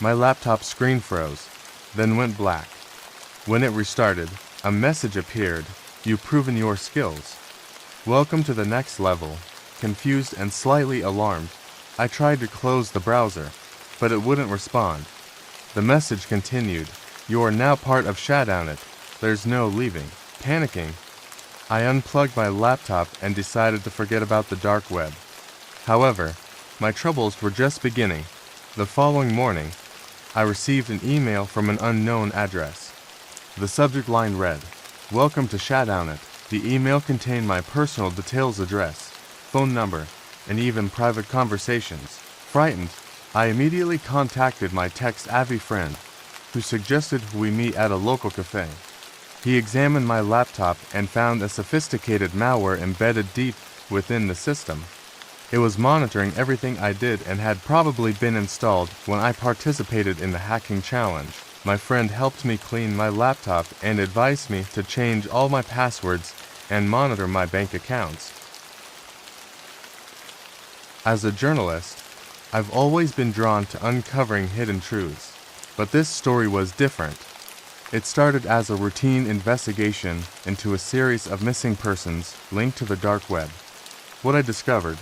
my laptop screen froze, then went black. When it restarted, a message appeared: "You've proven your skills. Welcome to the next level." Confused and slightly alarmed, I tried to close the browser, but it wouldn't respond. The message continued: "You are now part of Shadownet. There's no leaving." Panicking, I unplugged my laptop and decided to forget about the dark web. However, my troubles were just beginning. The following morning, I received an email from an unknown address. The subject line read, "Welcome to Shadownet." The email contained my personal details, address, phone number, and even private conversations. Frightened, I immediately contacted my tech-savvy friend, who suggested we meet at a local cafe. He examined my laptop and found a sophisticated malware embedded deep within the system. It was monitoring everything I did and had probably been installed when I participated in the hacking challenge. My friend helped me clean my laptop and advised me to change all my passwords and monitor my bank accounts. As a journalist, I've always been drawn to uncovering hidden truths, but this story was different. It started as a routine investigation into a series of missing persons linked to the dark web. What I discovered,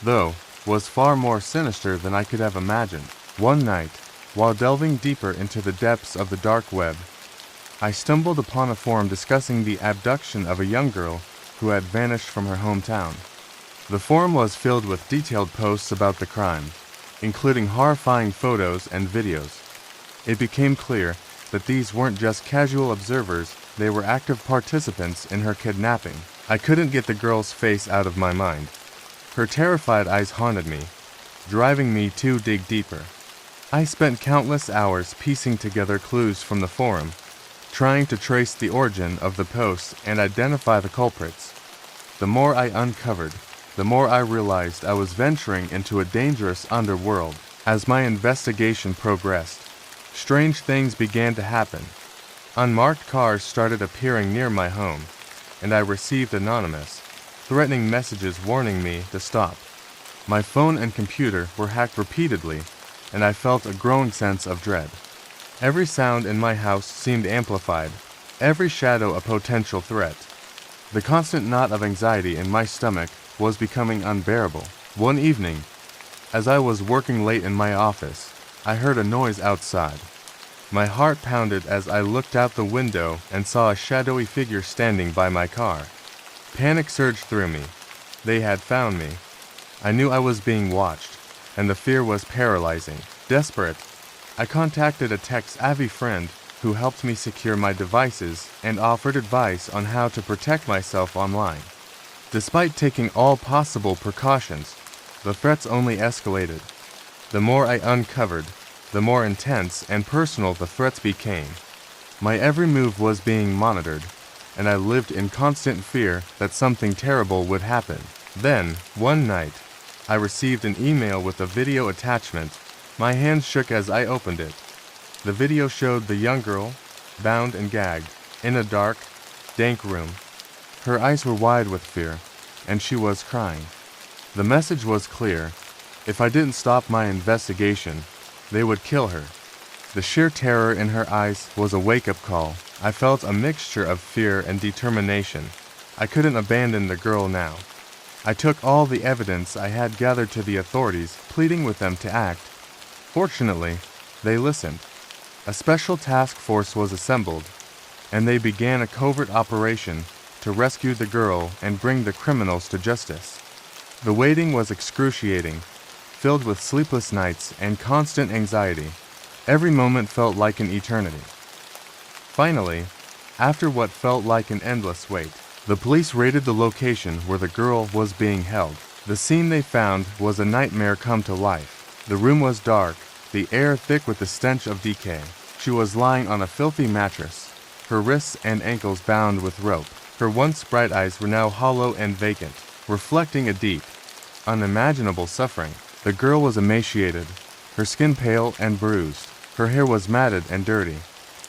though, was far more sinister than I could have imagined. One night, while delving deeper into the depths of the dark web, I stumbled upon a forum discussing the abduction of a young girl who had vanished from her hometown. The forum was filled with detailed posts about the crime, including horrifying photos and videos. It became clear that these weren't just casual observers, they were active participants in her kidnapping. I couldn't get the girl's face out of my mind. Her terrified eyes haunted me, driving me to dig deeper. I spent countless hours piecing together clues from the forum, trying to trace the origin of the posts and identify the culprits. The more I uncovered, the more I realized I was venturing into a dangerous underworld. As my investigation progressed, strange things began to happen. Unmarked cars started appearing near my home, and I received anonymous, threatening messages warning me to stop. My phone and computer were hacked repeatedly, and I felt a growing sense of dread. Every sound in my house seemed amplified, every shadow a potential threat. The constant knot of anxiety in my stomach was becoming unbearable. One evening, as I was working late in my office, I heard a noise outside. My heart pounded as I looked out the window and saw a shadowy figure standing by my car. Panic surged through me. They had found me. I knew I was being watched, and the fear was paralyzing. Desperate, I contacted a tech-savvy friend who helped me secure my devices and offered advice on how to protect myself online. Despite taking all possible precautions, the threats only escalated. The more I uncovered, the more intense and personal the threats became. My every move was being monitored, and I lived in constant fear that something terrible would happen. Then, one night, I received an email with a video attachment. My hands shook as I opened it. The video showed the young girl, bound and gagged, in a dark, dank room. Her eyes were wide with fear, and she was crying. The message was clear. If I didn't stop my investigation, they would kill her. The sheer terror in her eyes was a wake-up call. I felt a mixture of fear and determination. I couldn't abandon the girl now. I took all the evidence I had gathered to the authorities, pleading with them to act. Fortunately, they listened. A special task force was assembled, and they began a covert operation to rescue the girl and bring the criminals to justice. The waiting was excruciating, filled with sleepless nights and constant anxiety. Every moment felt like an eternity. Finally, after what felt like an endless wait, the police raided the location where the girl was being held. The scene they found was a nightmare come to life. The room was dark, the air thick with the stench of decay. She was lying on a filthy mattress, her wrists and ankles bound with rope. Her once bright eyes were now hollow and vacant, reflecting a deep, unimaginable suffering. The girl was emaciated, her skin pale and bruised. Her hair was matted and dirty,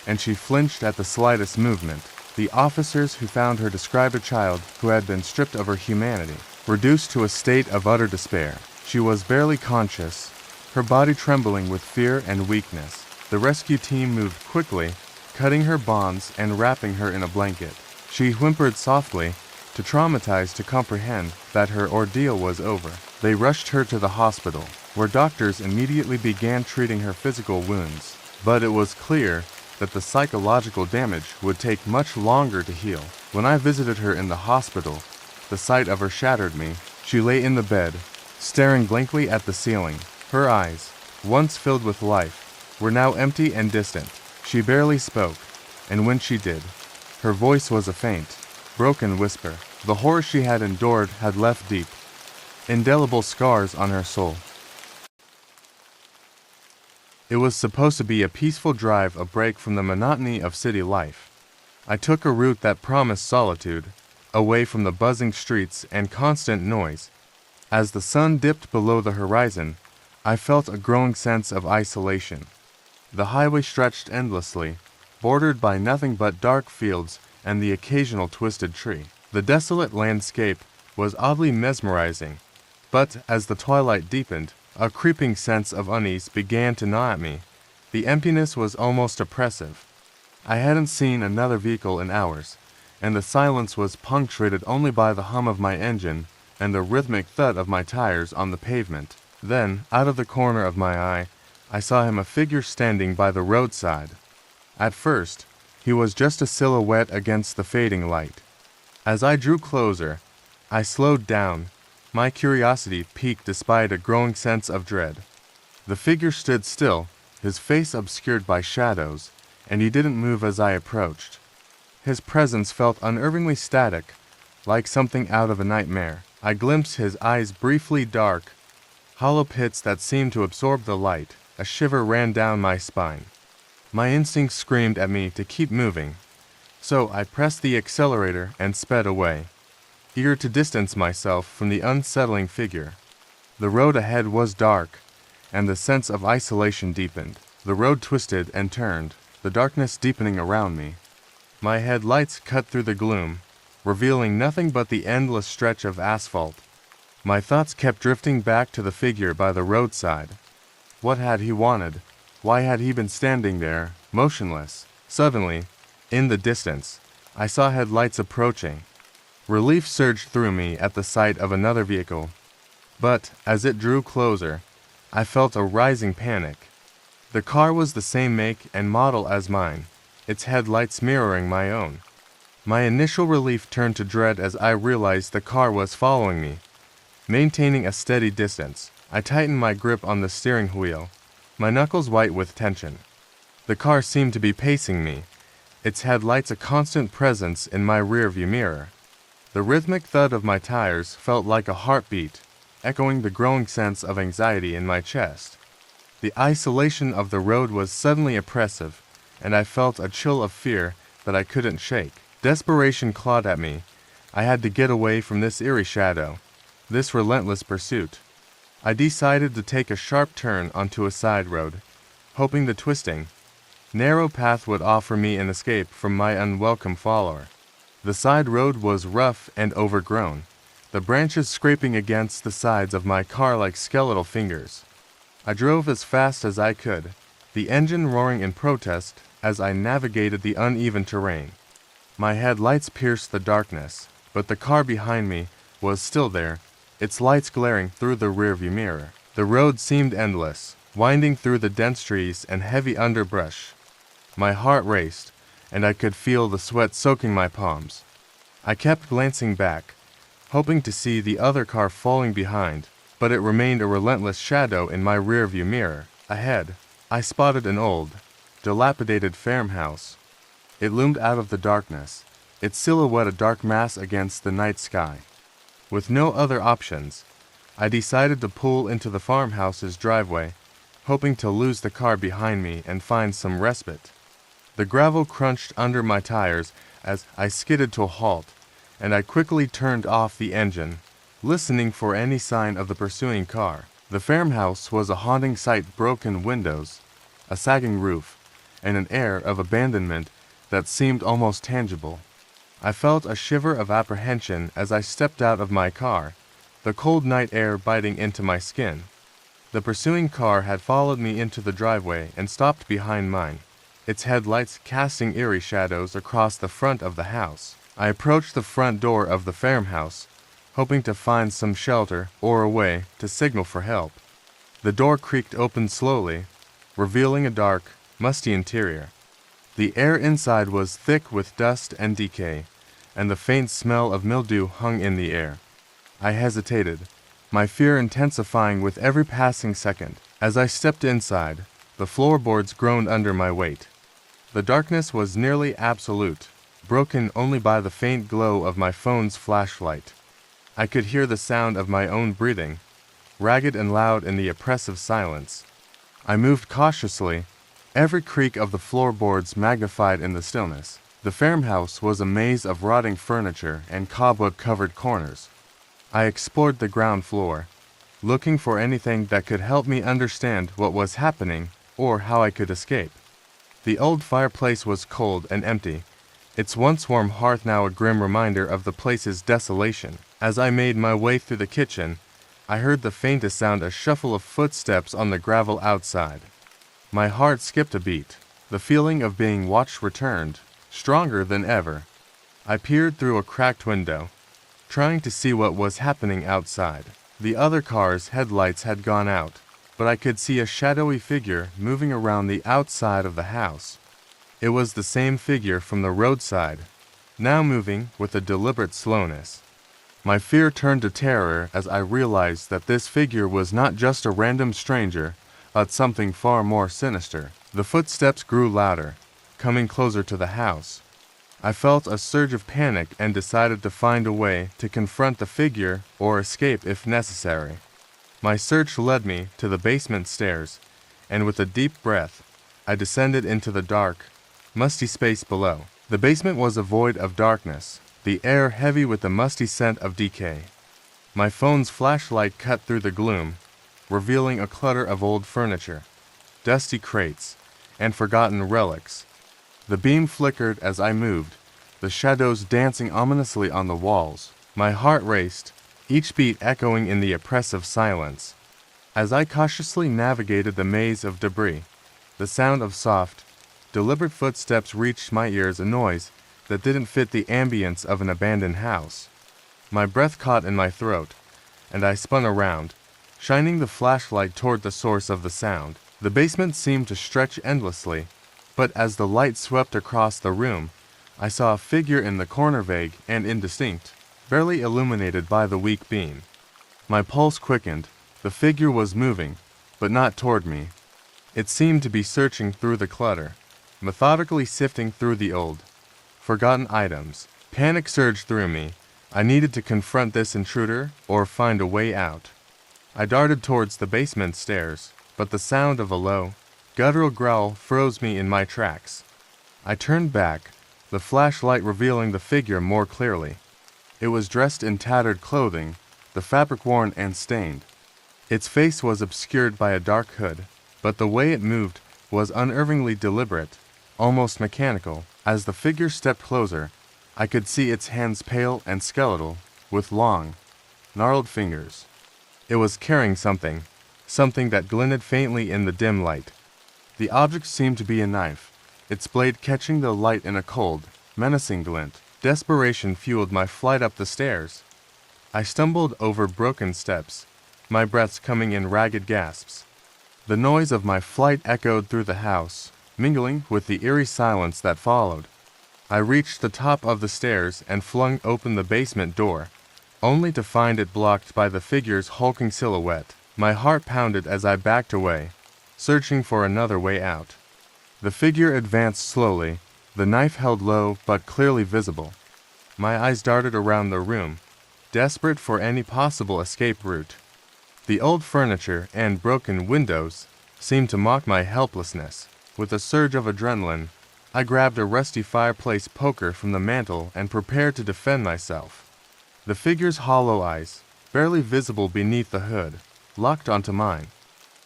and she flinched at the slightest movement. The officers who found her described a child who had been stripped of her humanity, reduced to a state of utter despair. She was barely conscious, her body trembling with fear and weakness. The rescue team moved quickly, cutting her bonds and wrapping her in a blanket. She whimpered softly, too traumatized to comprehend that her ordeal was over. They rushed her to the hospital, where doctors immediately began treating her physical wounds. But it was clear that the psychological damage would take much longer to heal. When I visited her in the hospital, the sight of her shattered me. She lay in the bed, staring blankly at the ceiling. Her eyes, once filled with life, were now empty and distant. She barely spoke, and when she did, her voice was a faint, broken whisper. The horror she had endured had left deep, indelible scars on her soul. It was supposed to be a peaceful drive, a break from the monotony of city life. I took a route that promised solitude, away from the buzzing streets and constant noise. As the sun dipped below the horizon, I felt a growing sense of isolation. The highway stretched endlessly, bordered by nothing but dark fields and the occasional twisted tree. The desolate landscape was oddly mesmerizing, but as the twilight deepened, a creeping sense of unease began to gnaw at me. The emptiness was almost oppressive. I hadn't seen another vehicle in hours, and the silence was punctuated only by the hum of my engine and the rhythmic thud of my tires on the pavement. Then, out of the corner of my eye, I saw him, a figure standing by the roadside. At first, he was just a silhouette against the fading light. As I drew closer, I slowed down, my curiosity piqued despite a growing sense of dread. The figure stood still, his face obscured by shadows, and he didn't move as I approached. His presence felt unnervingly static, like something out of a nightmare. I glimpsed his eyes briefly dark, hollow pits that seemed to absorb the light. A shiver ran down my spine. My instincts screamed at me to keep moving, so I pressed the accelerator and sped away, eager to distance myself from the unsettling figure. The road ahead was dark, and the sense of isolation deepened. The road twisted and turned, the darkness deepening around me. My headlights cut through the gloom, revealing nothing but the endless stretch of asphalt. My thoughts kept drifting back to the figure by the roadside. What had he wanted? Why had he been standing there, motionless? Suddenly, in the distance, I saw headlights approaching. Relief surged through me at the sight of another vehicle. But, as it drew closer, I felt a rising panic. The car was the same make and model as mine, its headlights mirroring my own. My initial relief turned to dread as I realized the car was following me. Maintaining a steady distance, I tightened my grip on the steering wheel, my knuckles white with tension. The car seemed to be pacing me, its headlights a constant presence in my rearview mirror. The rhythmic thud of my tires felt like a heartbeat, echoing the growing sense of anxiety in my chest. The isolation of the road was suddenly oppressive, and I felt a chill of fear that I couldn't shake. Desperation clawed at me. I had to get away from this eerie shadow, this relentless pursuit. I decided to take a sharp turn onto a side road, hoping the twisting, narrow path would offer me an escape from my unwelcome follower. The side road was rough and overgrown, the branches scraping against the sides of my car like skeletal fingers. I drove as fast as I could, the engine roaring in protest as I navigated the uneven terrain. My headlights pierced the darkness, but the car behind me was still there, its lights glaring through the rearview mirror. The road seemed endless, winding through the dense trees and heavy underbrush. My heart raced, and I could feel the sweat soaking my palms. I kept glancing back, hoping to see the other car falling behind, but it remained a relentless shadow in my rearview mirror. Ahead, I spotted an old, dilapidated farmhouse. It loomed out of the darkness, its silhouette a dark mass against the night sky. With no other options, I decided to pull into the farmhouse's driveway, hoping to lose the car behind me and find some respite. The gravel crunched under my tires as I skidded to a halt, and I quickly turned off the engine, listening for any sign of the pursuing car. The farmhouse was a haunting sight: broken windows, a sagging roof, and an air of abandonment that seemed almost tangible. I felt a shiver of apprehension as I stepped out of my car, the cold night air biting into my skin. The pursuing car had followed me into the driveway and stopped behind mine, its headlights casting eerie shadows across the front of the house. I approached the front door of the farmhouse, hoping to find some shelter or a way to signal for help. The door creaked open slowly, revealing a dark, musty interior. The air inside was thick with dust and decay, and the faint smell of mildew hung in the air. I hesitated, my fear intensifying with every passing second. As I stepped inside, the floorboards groaned under my weight. The darkness was nearly absolute, broken only by the faint glow of my phone's flashlight. I could hear the sound of my own breathing, ragged and loud in the oppressive silence. I moved cautiously, every creak of the floorboards magnified in the stillness. The farmhouse was a maze of rotting furniture and cobweb-covered corners. I explored the ground floor, looking for anything that could help me understand what was happening or how I could escape. The old fireplace was cold and empty, its once warm hearth now a grim reminder of the place's desolation. As I made my way through the kitchen, I heard the faintest sound: a shuffle of footsteps on the gravel outside. My heart skipped a beat. The feeling of being watched returned, stronger than ever. I peered through a cracked window, trying to see what was happening outside. The other car's headlights had gone out, but I could see a shadowy figure moving around the outside of the house. It was the same figure from the roadside, now moving with a deliberate slowness. My fear turned to terror as I realized that this figure was not just a random stranger, but something far more sinister. The footsteps grew louder, coming closer to the house. I felt a surge of panic and decided to find a way to confront the figure or escape if necessary. My search led me to the basement stairs, and with a deep breath, I descended into the dark, musty space below. The basement was a void of darkness, the air heavy with the musty scent of decay. My phone's flashlight cut through the gloom, revealing a clutter of old furniture, dusty crates, and forgotten relics. The beam flickered as I moved, the shadows dancing ominously on the walls. My heart raced, each beat echoing in the oppressive silence. As I cautiously navigated the maze of debris, the sound of soft, deliberate footsteps reached my ears, a noise that didn't fit the ambience of an abandoned house. My breath caught in my throat, and I spun around, shining the flashlight toward the source of the sound. The basement seemed to stretch endlessly, but as the light swept across the room, I saw a figure in the corner, vague and indistinct, barely illuminated by the weak beam. My pulse quickened. The figure was moving, but not toward me. It seemed to be searching through the clutter, methodically sifting through the old, forgotten items. Panic surged through me. I needed to confront this intruder or find a way out. I darted towards the basement stairs, but the sound of a low, guttural growl froze me in my tracks. I turned back, the flashlight revealing the figure more clearly. It was dressed in tattered clothing, the fabric worn and stained. Its face was obscured by a dark hood, but the way it moved was unnervingly deliberate, almost mechanical. As the figure stepped closer, I could see its hands, pale and skeletal, with long, gnarled fingers. It was carrying something that glinted faintly in the dim light. The object seemed to be a knife, its blade catching the light in a cold, menacing glint. Desperation fueled my flight up the stairs. I stumbled over broken steps, my breaths coming in ragged gasps. The noise of my flight echoed through the house, mingling with the eerie silence that followed. I reached the top of the stairs and flung open the basement door, only to find it blocked by the figure's hulking silhouette. My heart pounded as I backed away, searching for another way out. The figure advanced slowly, the knife held low but clearly visible. My eyes darted around the room, desperate for any possible escape route. The old furniture and broken windows seemed to mock my helplessness. With a surge of adrenaline, I grabbed a rusty fireplace poker from the mantel and prepared to defend myself. The figure's hollow eyes, barely visible beneath the hood, locked onto mine.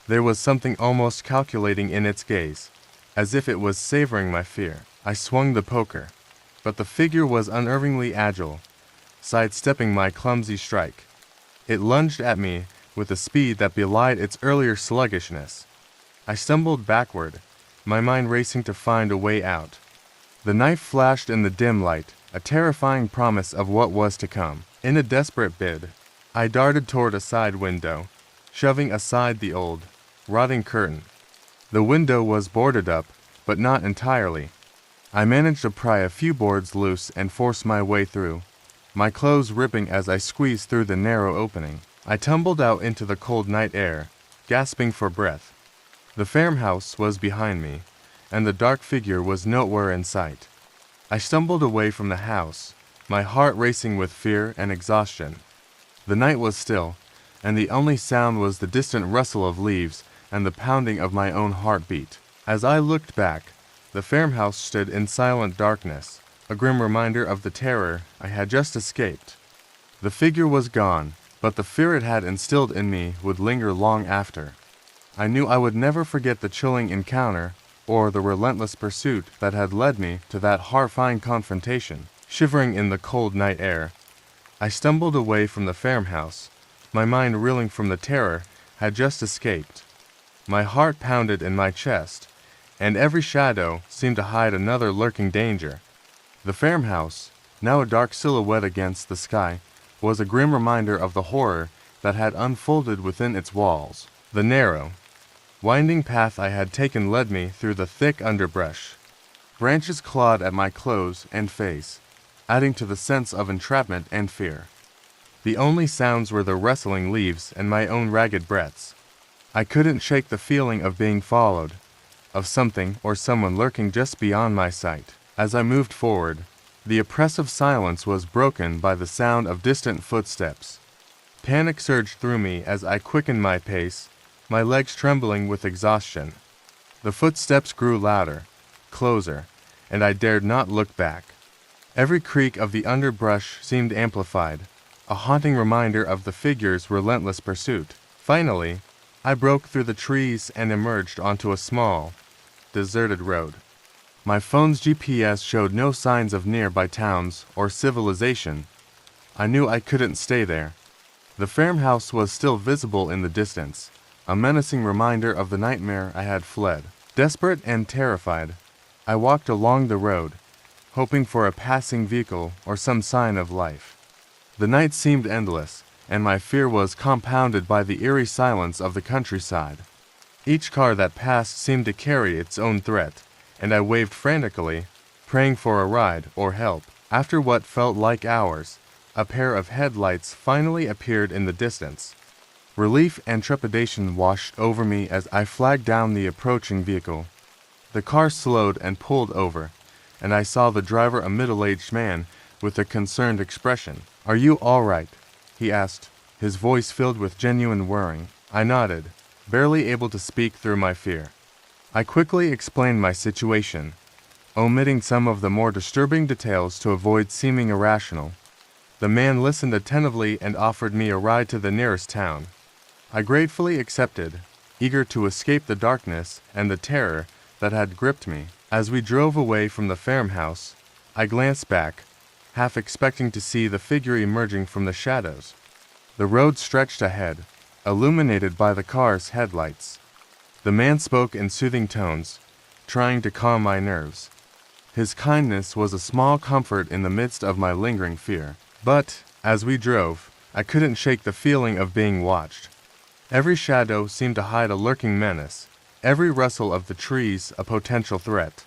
There was something almost calculating in its gaze, as if it was savoring my fear. I swung the poker, but the figure was unnervingly agile, sidestepping my clumsy strike. It lunged at me with a speed that belied its earlier sluggishness. I stumbled backward, my mind racing to find a way out. The knife flashed in the dim light, a terrifying promise of what was to come. In a desperate bid, I darted toward a side window, shoving aside the old, rotting curtain. The window was boarded up, but not entirely. I managed to pry a few boards loose and force my way through, my clothes ripping as I squeezed through the narrow opening. I tumbled out into the cold night air, gasping for breath. The farmhouse was behind me, and the dark figure was nowhere in sight. I stumbled away from the house, my heart racing with fear and exhaustion. The night was still, and the only sound was the distant rustle of leaves and the pounding of my own heartbeat. As I looked back, the farmhouse stood in silent darkness, a grim reminder of the terror I had just escaped. The figure was gone, but the fear it had instilled in me would linger long after. I knew I would never forget the chilling encounter or the relentless pursuit that had led me to that horrifying confrontation. Shivering in the cold night air, I stumbled away from the farmhouse, my mind reeling from the terror had just escaped. My heart pounded in my chest, and every shadow seemed to hide another lurking danger. The farmhouse, now a dark silhouette against the sky, was a grim reminder of the horror that had unfolded within its walls. The narrow, winding path I had taken led me through the thick underbrush. Branches clawed at my clothes and face, adding to the sense of entrapment and fear. The only sounds were the rustling leaves and my own ragged breaths. I couldn't shake the feeling of being followed, of something or someone lurking just beyond my sight. As I moved forward, the oppressive silence was broken by the sound of distant footsteps. Panic surged through me as I quickened my pace, my legs trembling with exhaustion. The footsteps grew louder, closer, and I dared not look back. Every creak of the underbrush seemed amplified, a haunting reminder of the figure's relentless pursuit. Finally, I broke through the trees and emerged onto a small, deserted road. My phone's GPS showed no signs of nearby towns or civilization. I knew I couldn't stay there. The farmhouse was still visible in the distance, a menacing reminder of the nightmare I had fled. Desperate and terrified, I walked along the road, hoping for a passing vehicle or some sign of life. The night seemed endless, and my fear was compounded by the eerie silence of the countryside. Each car that passed seemed to carry its own threat, and I waved frantically, praying for a ride or help. After what felt like hours, a pair of headlights finally appeared in the distance. Relief and trepidation washed over me as I flagged down the approaching vehicle. The car slowed and pulled over, and I saw the driver, a middle-aged man with a concerned expression. "Are you all right?" he asked, his voice filled with genuine worry. I nodded, barely able to speak through my fear. I quickly explained my situation, omitting some of the more disturbing details to avoid seeming irrational. The man listened attentively and offered me a ride to the nearest town. I gratefully accepted, eager to escape the darkness and the terror that had gripped me. As we drove away from the farmhouse, I glanced back, half expecting to see the figure emerging from the shadows. The road stretched ahead, illuminated by the car's headlights. The man spoke in soothing tones, trying to calm my nerves. His kindness was a small comfort in the midst of my lingering fear. But, as we drove, I couldn't shake the feeling of being watched. Every shadow seemed to hide a lurking menace, every rustle of the trees a potential threat.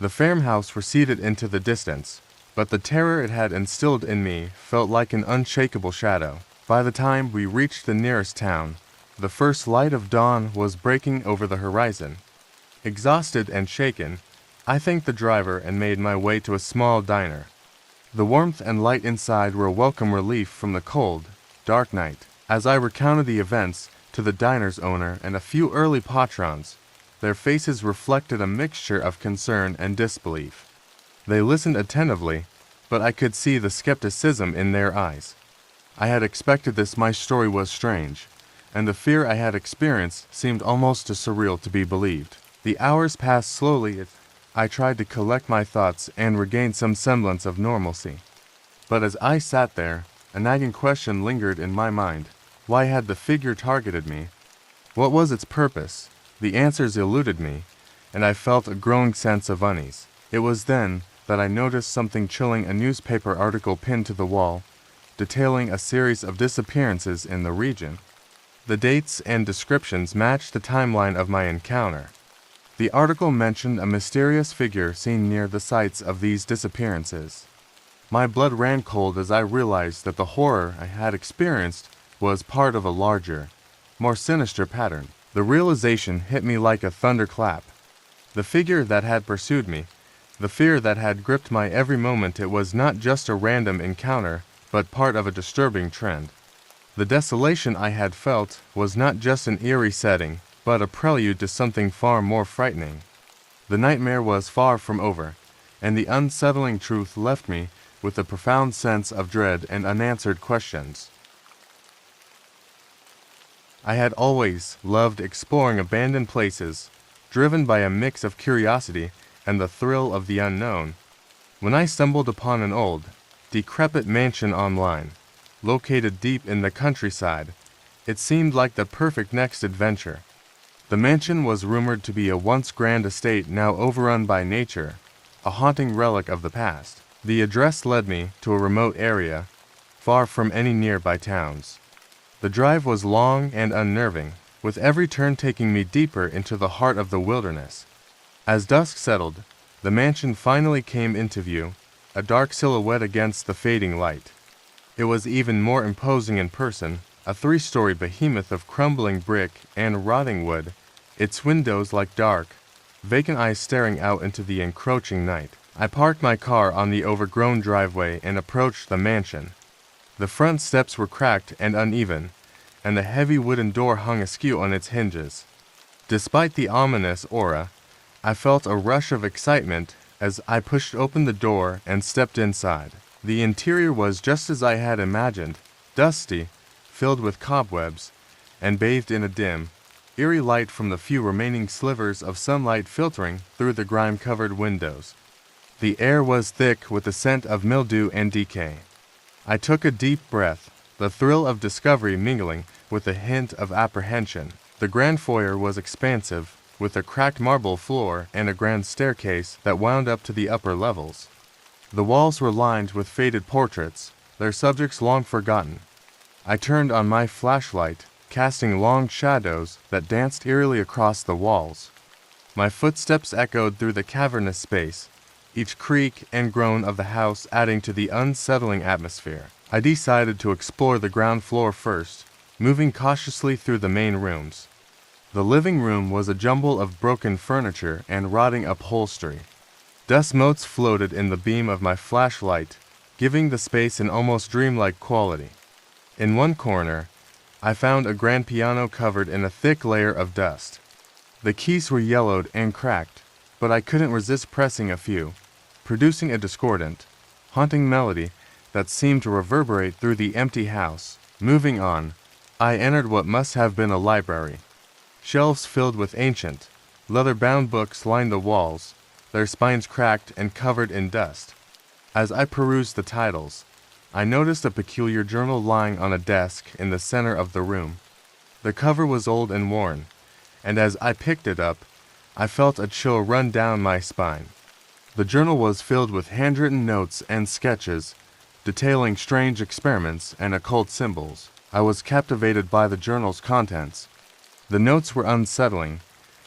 The farmhouse receded into the distance, but the terror it had instilled in me felt like an unshakable shadow. By the time we reached the nearest town, the first light of dawn was breaking over the horizon. Exhausted and shaken, I thanked the driver and made my way to a small diner. The warmth and light inside were a welcome relief from the cold, dark night. As I recounted the events to the diner's owner and a few early patrons, their faces reflected a mixture of concern and disbelief. They listened attentively, but I could see the skepticism in their eyes. I had expected this. My story was strange, and the fear I had experienced seemed almost too surreal to be believed. The hours passed slowly. I tried to collect my thoughts and regain some semblance of normalcy. But as I sat there, a nagging question lingered in my mind. Why had the figure targeted me? What was its purpose? The answers eluded me, and I felt a growing sense of unease. It was then that I noticed something chilling, a newspaper article pinned to the wall, detailing a series of disappearances in the region. The dates and descriptions matched the timeline of my encounter. The article mentioned a mysterious figure seen near the sites of these disappearances. My blood ran cold as I realized that the horror I had experienced was part of a larger, more sinister pattern. The realization hit me like a thunderclap. The figure that had pursued me, the fear that had gripped my every moment, it was not just a random encounter, but part of a disturbing trend. The desolation I had felt was not just an eerie setting, but a prelude to something far more frightening. The nightmare was far from over, and the unsettling truth left me with a profound sense of dread and unanswered questions. I had always loved exploring abandoned places, driven by a mix of curiosity and the thrill of the unknown. When I stumbled upon an old, decrepit mansion online, located deep in the countryside, it seemed like the perfect next adventure. The mansion was rumored to be a once grand estate now overrun by nature, a haunting relic of the past. The address led me to a remote area, far from any nearby towns. The drive was long and unnerving, with every turn taking me deeper into the heart of the wilderness. As dusk settled, the mansion finally came into view, a dark silhouette against the fading light. It was even more imposing in person, a three-story behemoth of crumbling brick and rotting wood, its windows like dark, vacant eyes staring out into the encroaching night. I parked my car on the overgrown driveway and approached the mansion. The front steps were cracked and uneven, and the heavy wooden door hung askew on its hinges. Despite the ominous aura, I felt a rush of excitement as I pushed open the door and stepped inside. The interior was just as I had imagined, dusty, filled with cobwebs, and bathed in a dim, eerie light from the few remaining slivers of sunlight filtering through the grime-covered windows. The air was thick with the scent of mildew and decay. I took a deep breath, the thrill of discovery mingling with a hint of apprehension. The grand foyer was expansive, with a cracked marble floor and a grand staircase that wound up to the upper levels. The walls were lined with faded portraits, their subjects long forgotten. I turned on my flashlight, casting long shadows that danced eerily across the walls. My footsteps echoed through the cavernous space, each creak and groan of the house adding to the unsettling atmosphere. I decided to explore the ground floor first, moving cautiously through the main rooms. The living room was a jumble of broken furniture and rotting upholstery. Dust motes floated in the beam of my flashlight, giving the space an almost dreamlike quality. In one corner, I found a grand piano covered in a thick layer of dust. The keys were yellowed and cracked, but I couldn't resist pressing a few, producing a discordant, haunting melody that seemed to reverberate through the empty house. Moving on, I entered what must have been a library. Shelves filled with ancient, leather-bound books lined the walls, their spines cracked and covered in dust. As I perused the titles, I noticed a peculiar journal lying on a desk in the center of the room. The cover was old and worn, and as I picked it up, I felt a chill run down my spine. The journal was filled with handwritten notes and sketches, detailing strange experiments and occult symbols. I was captivated by the journal's contents. The notes were unsettling,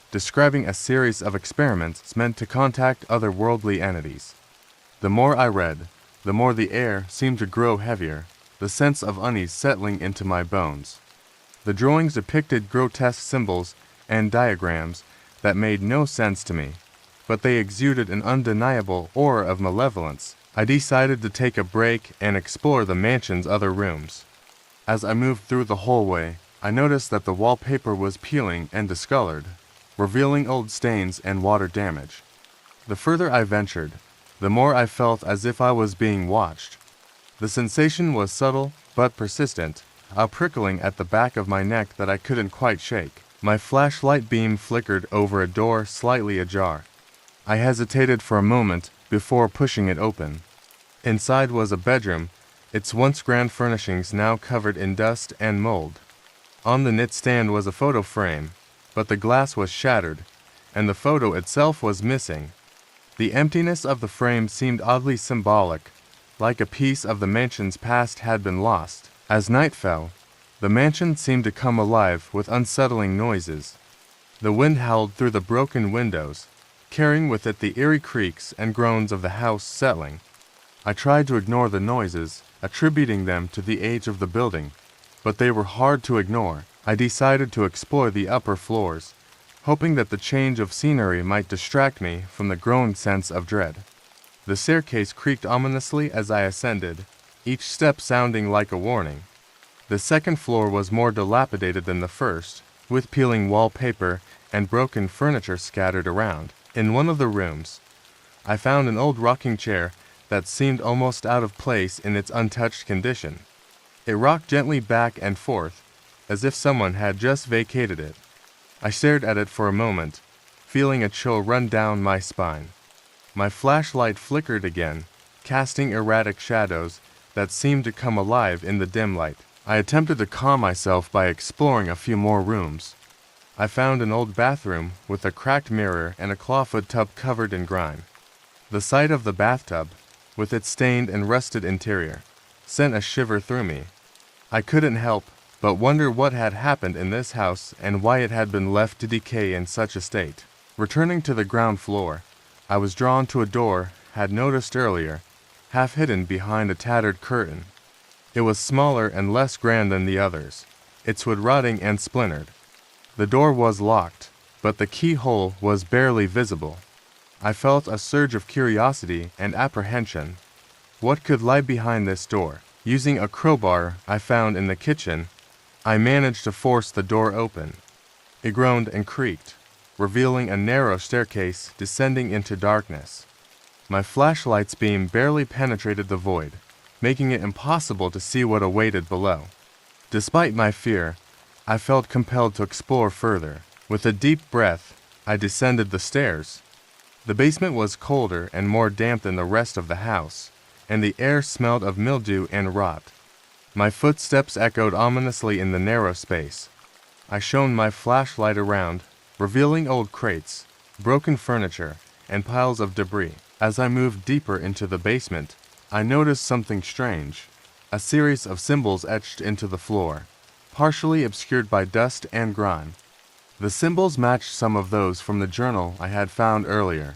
describing a series of experiments meant to contact otherworldly entities. The more I read, the more the air seemed to grow heavier, the sense of unease settling into my bones. The drawings depicted grotesque symbols and diagrams that made no sense to me, but they exuded an undeniable aura of malevolence. I decided to take a break and explore the mansion's other rooms. As I moved through the hallway, I noticed that the wallpaper was peeling and discolored, revealing old stains and water damage. The further I ventured, the more I felt as if I was being watched. The sensation was subtle but persistent, a prickling at the back of my neck that I couldn't quite shake. My flashlight beam flickered over a door slightly ajar. I hesitated for a moment before pushing it open. Inside was a bedroom, its once grand furnishings now covered in dust and mold. On the knit stand was a photo frame, but the glass was shattered, and the photo itself was missing. The emptiness of the frame seemed oddly symbolic, like a piece of the mansion's past had been lost. As night fell, the mansion seemed to come alive with unsettling noises. The wind howled through the broken windows, carrying with it the eerie creaks and groans of the house settling. I tried to ignore the noises, attributing them to the age of the building, but they were hard to ignore. I decided to explore the upper floors, hoping that the change of scenery might distract me from the growing sense of dread. The staircase creaked ominously as I ascended, each step sounding like a warning. The second floor was more dilapidated than the first, with peeling wallpaper and broken furniture scattered around. In one of the rooms, I found an old rocking chair that seemed almost out of place in its untouched condition. It rocked gently back and forth, as if someone had just vacated it. I stared at it for a moment, feeling a chill run down my spine. My flashlight flickered again, casting erratic shadows that seemed to come alive in the dim light. I attempted to calm myself by exploring a few more rooms. I found an old bathroom with a cracked mirror and a clawfoot tub covered in grime. The sight of the bathtub, with its stained and rusted interior, sent a shiver through me. I couldn't help but wonder what had happened in this house and why it had been left to decay in such a state. Returning to the ground floor, I was drawn to a door I had noticed earlier, half hidden behind a tattered curtain. It was smaller and less grand than the others, its wood rotting and splintered. The door was locked, but the keyhole was barely visible. I felt a surge of curiosity and apprehension. What could lie behind this door? Using a crowbar I found in the kitchen, I managed to force the door open. It groaned and creaked, revealing a narrow staircase descending into darkness. My flashlight's beam barely penetrated the void, making it impossible to see what awaited below. Despite my fear, I felt compelled to explore further. With a deep breath, I descended the stairs. The basement was colder and more damp than the rest of the house, and the air smelled of mildew and rot. My footsteps echoed ominously in the narrow space. I shone my flashlight around, revealing old crates, broken furniture, and piles of debris. As I moved deeper into the basement, I noticed something strange. A series of symbols etched into the floor, partially obscured by dust and grime. The symbols matched some of those from the journal I had found earlier.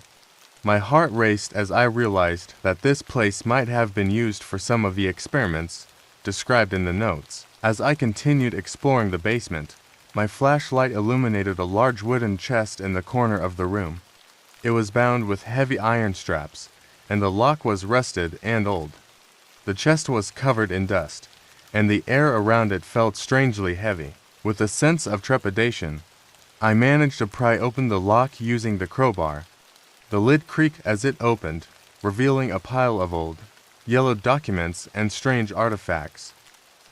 My heart raced as I realized that this place might have been used for some of the experiments described in the notes. As I continued exploring the basement, my flashlight illuminated a large wooden chest in the corner of the room. It was bound with heavy iron straps, and the lock was rusted and old. The chest was covered in dust, and the air around it felt strangely heavy. With a sense of trepidation, I managed to pry open the lock using the crowbar. The lid creaked as it opened, revealing a pile of old, yellowed documents and strange artifacts.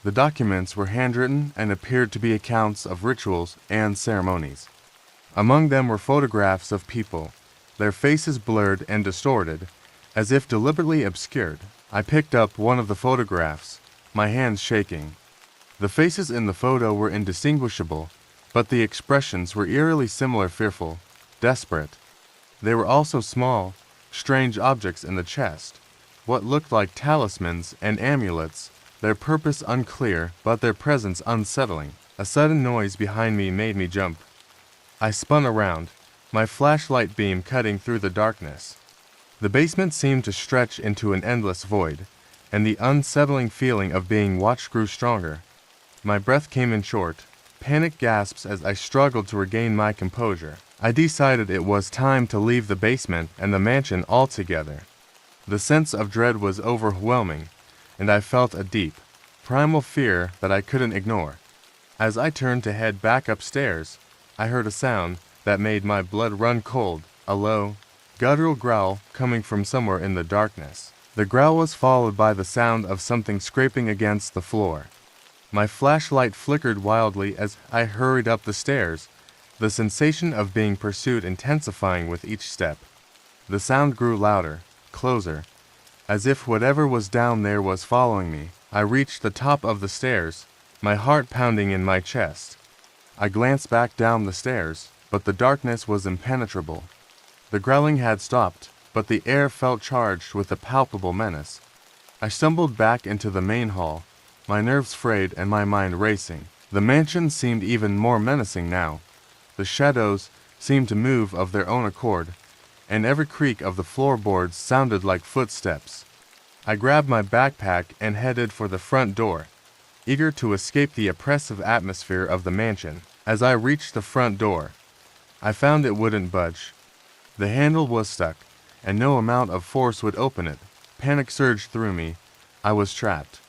The documents were handwritten and appeared to be accounts of rituals and ceremonies. Among them were photographs of people, their faces blurred and distorted, as if deliberately obscured. I picked up one of the photographs, my hands shaking. The faces in the photo were indistinguishable, but the expressions were eerily similar, fearful, desperate. There were also small, strange objects in the chest, what looked like talismans and amulets, their purpose unclear, but their presence unsettling. A sudden noise behind me made me jump. I spun around, my flashlight beam cutting through the darkness. The basement seemed to stretch into an endless void, and the unsettling feeling of being watched grew stronger. My breath came in short, panic gasps as I struggled to regain my composure. I decided it was time to leave the basement and the mansion altogether. The sense of dread was overwhelming, and I felt a deep, primal fear that I couldn't ignore. As I turned to head back upstairs, I heard a sound that made my blood run cold, a low, guttural growl coming from somewhere in the darkness. The growl was followed by the sound of something scraping against the floor. My flashlight flickered wildly as I hurried up the stairs, the sensation of being pursued intensifying with each step. The sound grew louder, closer, as if whatever was down there was following me. I reached the top of the stairs, my heart pounding in my chest. I glanced back down the stairs, but the darkness was impenetrable. The growling had stopped, but the air felt charged with a palpable menace. I stumbled back into the main hall, my nerves frayed and my mind racing. The mansion seemed even more menacing now. The shadows seemed to move of their own accord, and every creak of the floorboards sounded like footsteps. I grabbed my backpack and headed for the front door, eager to escape the oppressive atmosphere of the mansion. As I reached the front door, I found it wouldn't budge. The handle was stuck, and no amount of force would open it. Panic surged through me. I was trapped.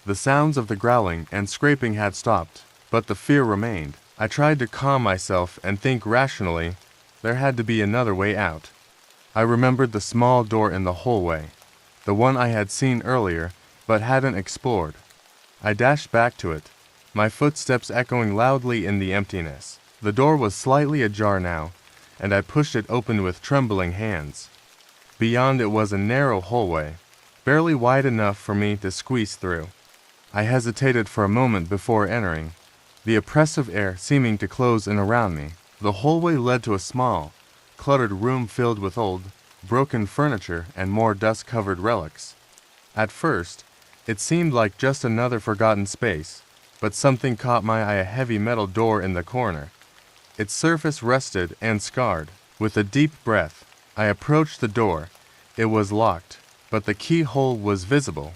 The sounds of the growling and scraping had stopped, but the fear remained. I tried to calm myself and think rationally. There had to be another way out. I remembered the small door in the hallway, the one I had seen earlier but hadn't explored. I dashed back to it, my footsteps echoing loudly in the emptiness. The door was slightly ajar now, and I pushed it open with trembling hands. Beyond it was a narrow hallway, barely wide enough for me to squeeze through. I hesitated for a moment before entering, the oppressive air seeming to close in around me. The hallway led to a small, cluttered room filled with old, broken furniture and more dust-covered relics. At first, it seemed like just another forgotten space, but something caught my eye: a heavy metal door in the corner. Its surface rusted and scarred. With a deep breath, I approached the door. It was locked, but the keyhole was visible.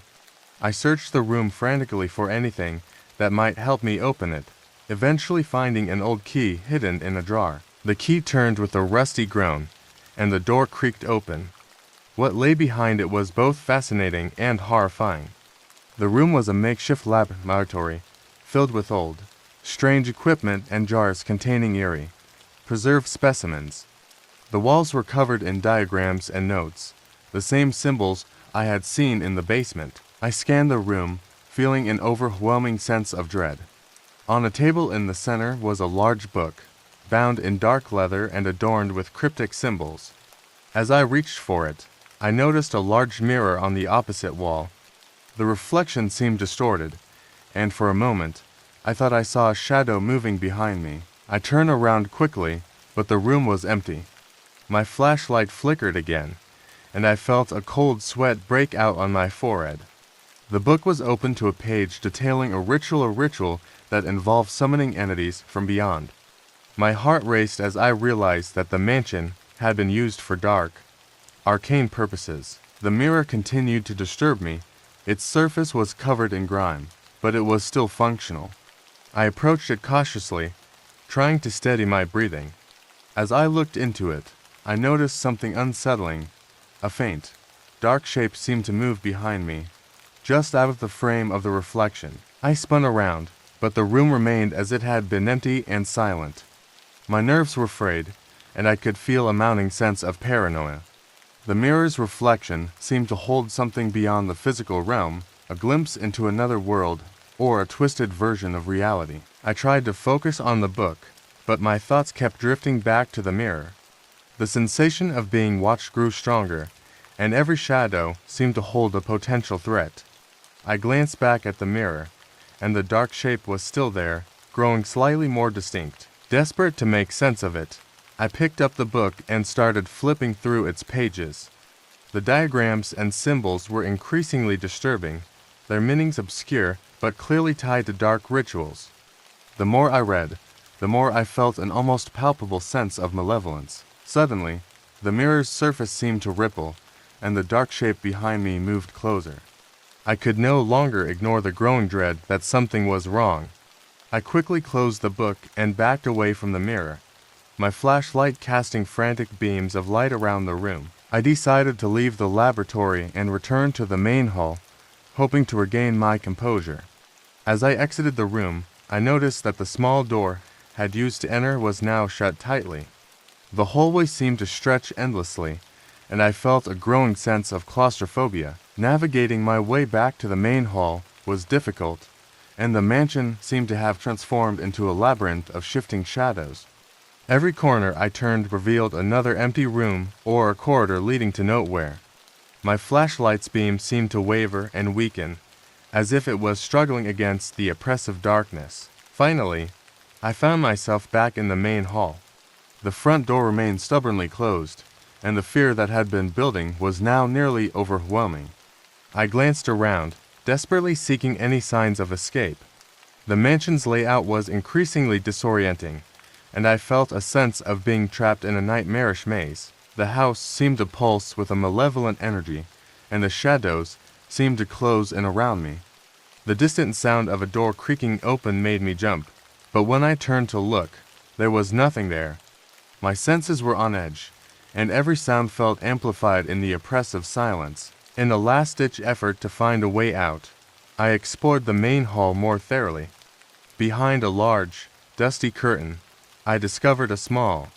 I searched the room frantically for anything that might help me open it, eventually finding an old key hidden in a drawer. The key turned with a rusty groan, and the door creaked open. What lay behind it was both fascinating and horrifying. The room was a makeshift laboratory, filled with old, strange equipment and jars containing eerie, preserved specimens. The walls were covered in diagrams and notes, the same symbols I had seen in the basement. I scanned the room, feeling an overwhelming sense of dread. On a table in the center was a large book, bound in dark leather and adorned with cryptic symbols. As I reached for it, I noticed a large mirror on the opposite wall. The reflection seemed distorted, and for a moment, I thought I saw a shadow moving behind me. I turned around quickly, but the room was empty. My flashlight flickered again, and I felt a cold sweat break out on my forehead. The book was open to a page detailing a ritual that involved summoning entities from beyond. My heart raced as I realized that the mansion had been used for dark, arcane purposes. The mirror continued to disturb me. Its surface was covered in grime, but it was still functional. I approached it cautiously, trying to steady my breathing. As I looked into it, I noticed something unsettling. A faint, dark shape seemed to move behind me, just out of the frame of the reflection. I spun around, but the room remained as it had been, empty and silent. My nerves were frayed, and I could feel a mounting sense of paranoia. The mirror's reflection seemed to hold something beyond the physical realm, a glimpse into another world, or a twisted version of reality. I tried to focus on the book, but my thoughts kept drifting back to the mirror. The sensation of being watched grew stronger, and every shadow seemed to hold a potential threat. I glanced back at the mirror, and the dark shape was still there, growing slightly more distinct. Desperate to make sense of it, I picked up the book and started flipping through its pages. The diagrams and symbols were increasingly disturbing, their meanings obscure but clearly tied to dark rituals. The more I read, the more I felt an almost palpable sense of malevolence. Suddenly, the mirror's surface seemed to ripple, and the dark shape behind me moved closer. I could no longer ignore the growing dread that something was wrong. I quickly closed the book and backed away from the mirror, my flashlight casting frantic beams of light around the room. I decided to leave the laboratory and return to the main hall, hoping to regain my composure. As I exited the room, I noticed that the small door I had used to enter was now shut tightly. The hallway seemed to stretch endlessly, and I felt a growing sense of claustrophobia. Navigating my way back to the main hall was difficult, and the mansion seemed to have transformed into a labyrinth of shifting shadows. Every corner I turned revealed another empty room or a corridor leading to nowhere. My flashlight's beam seemed to waver and weaken, as if it was struggling against the oppressive darkness. Finally, I found myself back in the main hall. The front door remained stubbornly closed, and the fear that had been building was now nearly overwhelming. I glanced around, desperately seeking any signs of escape. The mansion's layout was increasingly disorienting, and I felt a sense of being trapped in a nightmarish maze. The house seemed to pulse with a malevolent energy, and the shadows seemed to close in around me. The distant sound of a door creaking open made me jump, but when I turned to look, there was nothing there. My senses were on edge, and every sound felt amplified in the oppressive silence. In a last-ditch effort to find a way out, I explored the main hall more thoroughly. Behind a large, dusty curtain, I discovered a small,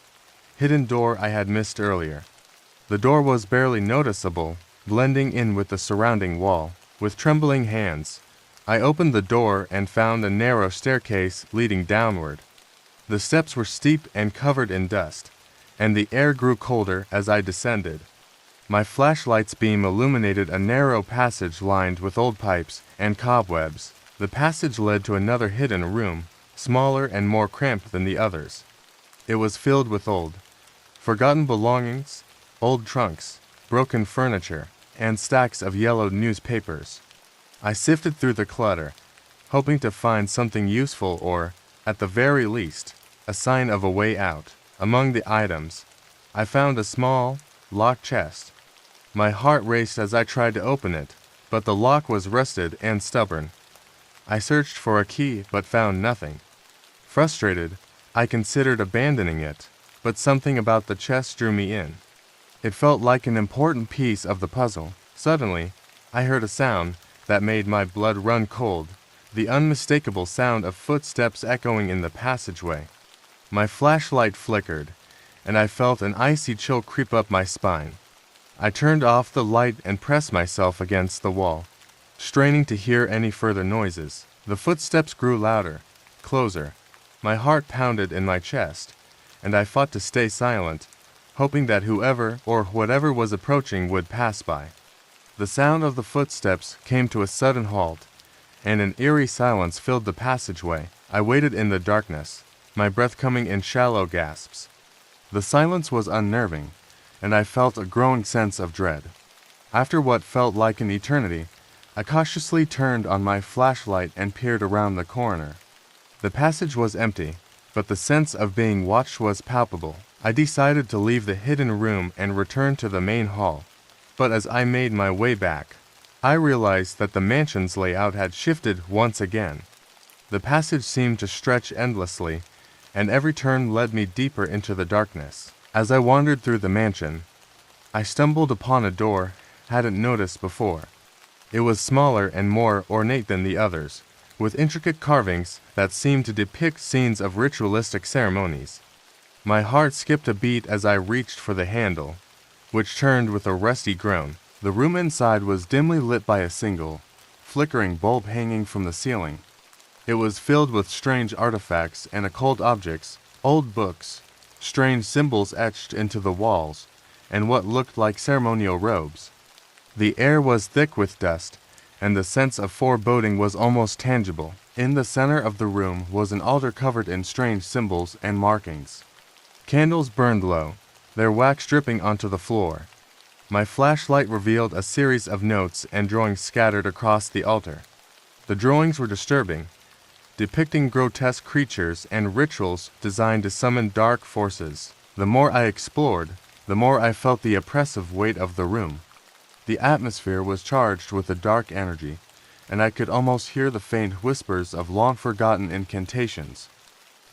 hidden door I had missed earlier. The door was barely noticeable, blending in with the surrounding wall. With trembling hands, I opened the door and found a narrow staircase leading downward. The steps were steep and covered in dust, and the air grew colder as I descended. My flashlight's beam illuminated a narrow passage lined with old pipes and cobwebs. The passage led to another hidden room, smaller and more cramped than the others. It was filled with old, forgotten belongings, old trunks, broken furniture, and stacks of yellowed newspapers. I sifted through the clutter, hoping to find something useful or, at the very least, a sign of a way out. Among the items, I found a small, locked chest. My heart raced as I tried to open it, but the lock was rusted and stubborn. I searched for a key but found nothing. Frustrated, I considered abandoning it, but something about the chest drew me in. It felt like an important piece of the puzzle. Suddenly, I heard a sound that made my blood run cold, the unmistakable sound of footsteps echoing in the passageway. My flashlight flickered, and I felt an icy chill creep up my spine. I turned off the light and pressed myself against the wall, straining to hear any further noises. The footsteps grew louder, closer. My heart pounded in my chest, and I fought to stay silent, hoping that whoever or whatever was approaching would pass by. The sound of the footsteps came to a sudden halt, and an eerie silence filled the passageway. I waited in the darkness, my breath coming in shallow gasps. The silence was unnerving, and I felt a growing sense of dread. After what felt like an eternity, I cautiously turned on my flashlight and peered around the corner. The passage was empty, but the sense of being watched was palpable. I decided to leave the hidden room and return to the main hall, but as I made my way back, I realized that the mansion's layout had shifted once again. The passage seemed to stretch endlessly, and every turn led me deeper into the darkness. As I wandered through the mansion, I stumbled upon a door I hadn't noticed before. It was smaller and more ornate than the others, with intricate carvings that seemed to depict scenes of ritualistic ceremonies. My heart skipped a beat as I reached for the handle, which turned with a rusty groan. The room inside was dimly lit by a single, flickering bulb hanging from the ceiling. It was filled with strange artifacts and occult objects, old books, strange symbols etched into the walls, and what looked like ceremonial robes. The air was thick with dust, and the sense of foreboding was almost tangible. In the center of the room was an altar covered in strange symbols and markings. Candles burned low, their wax dripping onto the floor. My flashlight revealed a series of notes and drawings scattered across the altar. The drawings were disturbing, depicting grotesque creatures and rituals designed to summon dark forces. The more I explored, the more I felt the oppressive weight of the room. The atmosphere was charged with a dark energy, and I could almost hear the faint whispers of long-forgotten incantations.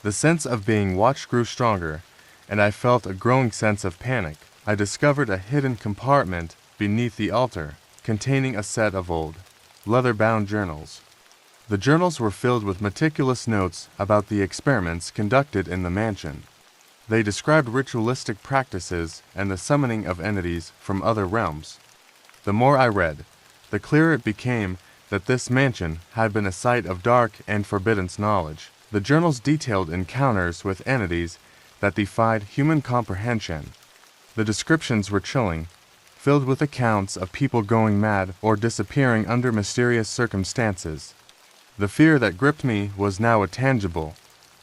The sense of being watched grew stronger, and I felt a growing sense of panic. I discovered a hidden compartment beneath the altar, containing a set of old, leather-bound journals. The journals were filled with meticulous notes about the experiments conducted in the mansion. They described ritualistic practices and the summoning of entities from other realms. The more I read, the clearer it became that this mansion had been a site of dark and forbidden knowledge. The journals detailed encounters with entities that defied human comprehension. The descriptions were chilling, filled with accounts of people going mad or disappearing under mysterious circumstances. The fear that gripped me was now a tangible,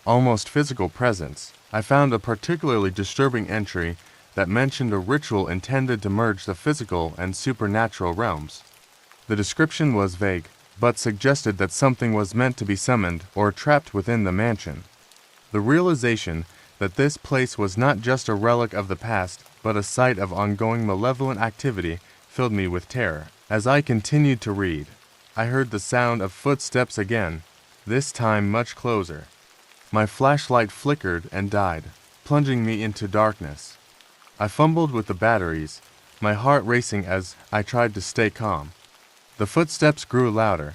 almost physical presence. I found a particularly disturbing entry that mentioned a ritual intended to merge the physical and supernatural realms. The description was vague, but suggested that something was meant to be summoned or trapped within the mansion. The realization that this place was not just a relic of the past, but a site of ongoing malevolent activity filled me with terror. As I continued to read, I heard the sound of footsteps again, this time much closer. My flashlight flickered and died, plunging me into darkness. I fumbled with the batteries, my heart racing as I tried to stay calm. The footsteps grew louder,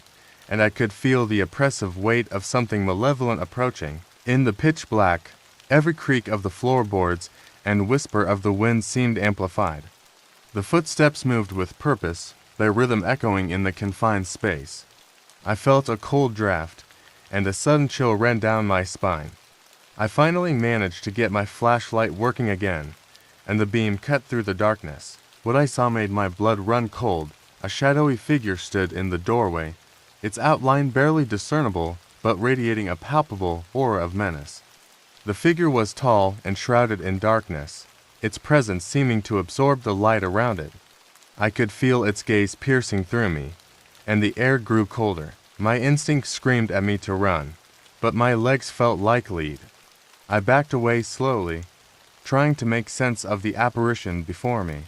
and I could feel the oppressive weight of something malevolent approaching. In the pitch black, every creak of the floorboards and whisper of the wind seemed amplified. The footsteps moved with purpose, their rhythm echoing in the confined space. I felt a cold draft, and a sudden chill ran down my spine. I finally managed to get my flashlight working again, and the beam cut through the darkness. What I saw made my blood run cold. A shadowy figure stood in the doorway, its outline barely discernible, but radiating a palpable aura of menace. The figure was tall and shrouded in darkness, its presence seeming to absorb the light around it. I could feel its gaze piercing through me, and the air grew colder. My instinct screamed at me to run, but my legs felt like lead. I backed away slowly, trying to make sense of the apparition before me.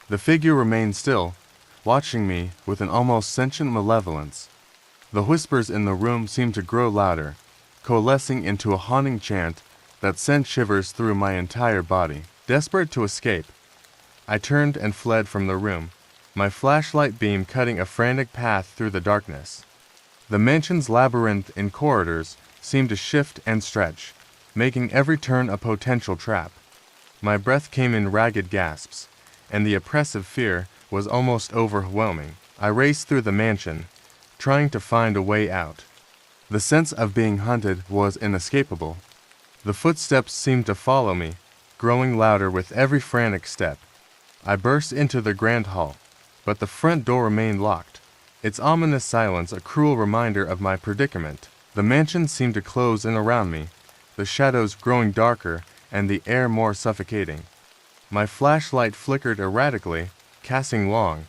The figure remained still, watching me with an almost sentient malevolence. The whispers in the room seemed to grow louder, coalescing into a haunting chant that sent shivers through my entire body. Desperate to escape, I turned and fled from the room, my flashlight beam cutting a frantic path through the darkness. The mansion's labyrinth in corridors seemed to shift and stretch, making every turn a potential trap. My breath came in ragged gasps, and the oppressive fear was almost overwhelming. I raced through the mansion, trying to find a way out. The sense of being hunted was inescapable. The footsteps seemed to follow me, growing louder with every frantic step. I burst into the grand hall, but the front door remained locked, its ominous silence a cruel reminder of my predicament. The mansion seemed to close in around me, the shadows growing darker and the air more suffocating. My flashlight flickered erratically, casting long,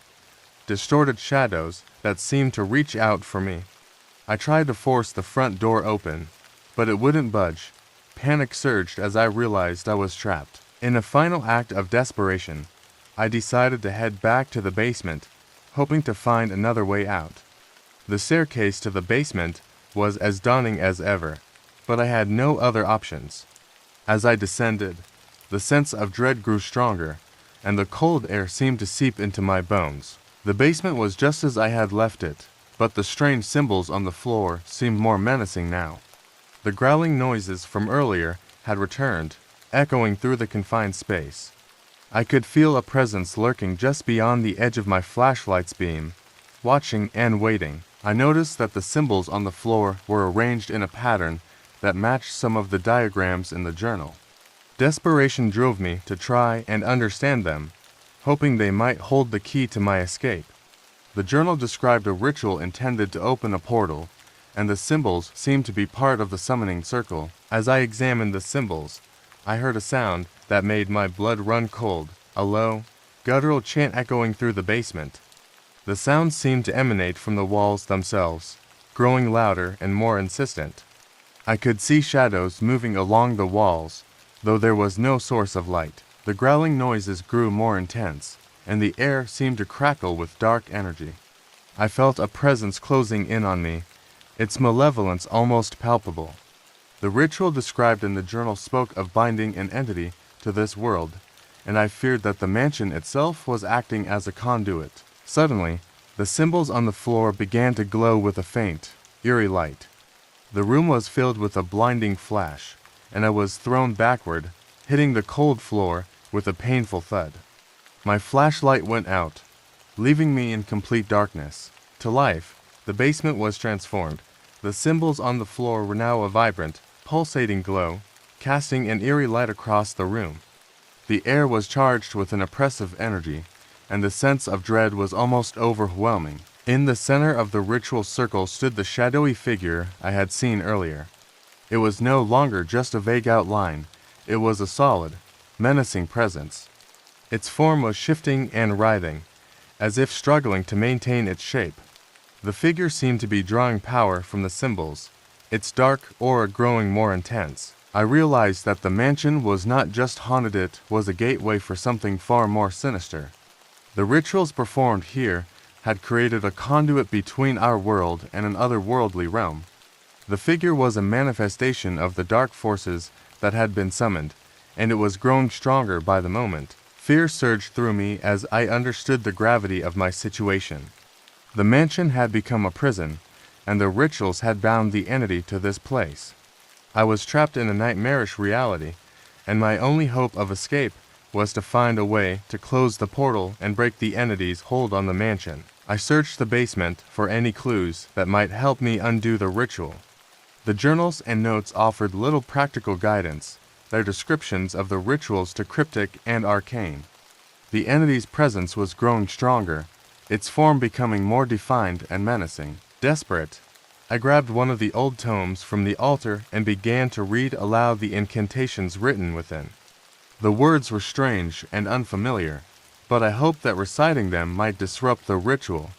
distorted shadows that seemed to reach out for me. I tried to force the front door open, but it wouldn't budge. Panic surged as I realized I was trapped. In a final act of desperation, I decided to head back to the basement, hoping to find another way out. The staircase to the basement was as daunting as ever, but I had no other options. As I descended, the sense of dread grew stronger, and the cold air seemed to seep into my bones. The basement was just as I had left it, but the strange symbols on the floor seemed more menacing now. The growling noises from earlier had returned, echoing through the confined space. I could feel a presence lurking just beyond the edge of my flashlight's beam, watching and waiting. I noticed that the symbols on the floor were arranged in a pattern that matched some of the diagrams in the journal. Desperation drove me to try and understand them, hoping they might hold the key to my escape. The journal described a ritual intended to open a portal, and the symbols seemed to be part of the summoning circle. As I examined the symbols, I heard a sound that made my blood run cold, a low, guttural chant echoing through the basement. The sound seemed to emanate from the walls themselves, growing louder and more insistent. I could see shadows moving along the walls, though there was no source of light. The growling noises grew more intense, and the air seemed to crackle with dark energy. I felt a presence closing in on me, its malevolence almost palpable. The ritual described in the journal spoke of binding an entity to this world, and I feared that the mansion itself was acting as a conduit. Suddenly, the symbols on the floor began to glow with a faint, eerie light. The room was filled with a blinding flash, and I was thrown backward, hitting the cold floor with a painful thud. My flashlight went out, leaving me in complete darkness. To life, the basement was transformed. The symbols on the floor were now a vibrant, pulsating glow, casting an eerie light across the room. The air was charged with an oppressive energy, and the sense of dread was almost overwhelming. In the center of the ritual circle stood the shadowy figure I had seen earlier. It was no longer just a vague outline, it was a solid, menacing presence. Its form was shifting and writhing, as if struggling to maintain its shape. The figure seemed to be drawing power from the symbols, its dark aura growing more intense. I realized that the mansion was not just haunted, it was a gateway for something far more sinister. The rituals performed here had created a conduit between our world and an otherworldly realm. The figure was a manifestation of the dark forces that had been summoned, and it was growing stronger by the moment. Fear surged through me as I understood the gravity of my situation. The mansion had become a prison, and the rituals had bound the entity to this place. I was trapped in a nightmarish reality, and my only hope of escape was to find a way to close the portal and break the entity's hold on the mansion. I searched the basement for any clues that might help me undo the ritual. The journals and notes offered little practical guidance, their descriptions of the rituals too cryptic and arcane. The entity's presence was growing stronger, its form becoming more defined and menacing. Desperate, I grabbed one of the old tomes from the altar and began to read aloud the incantations written within. The words were strange and unfamiliar, but I hoped that reciting them might disrupt the ritual.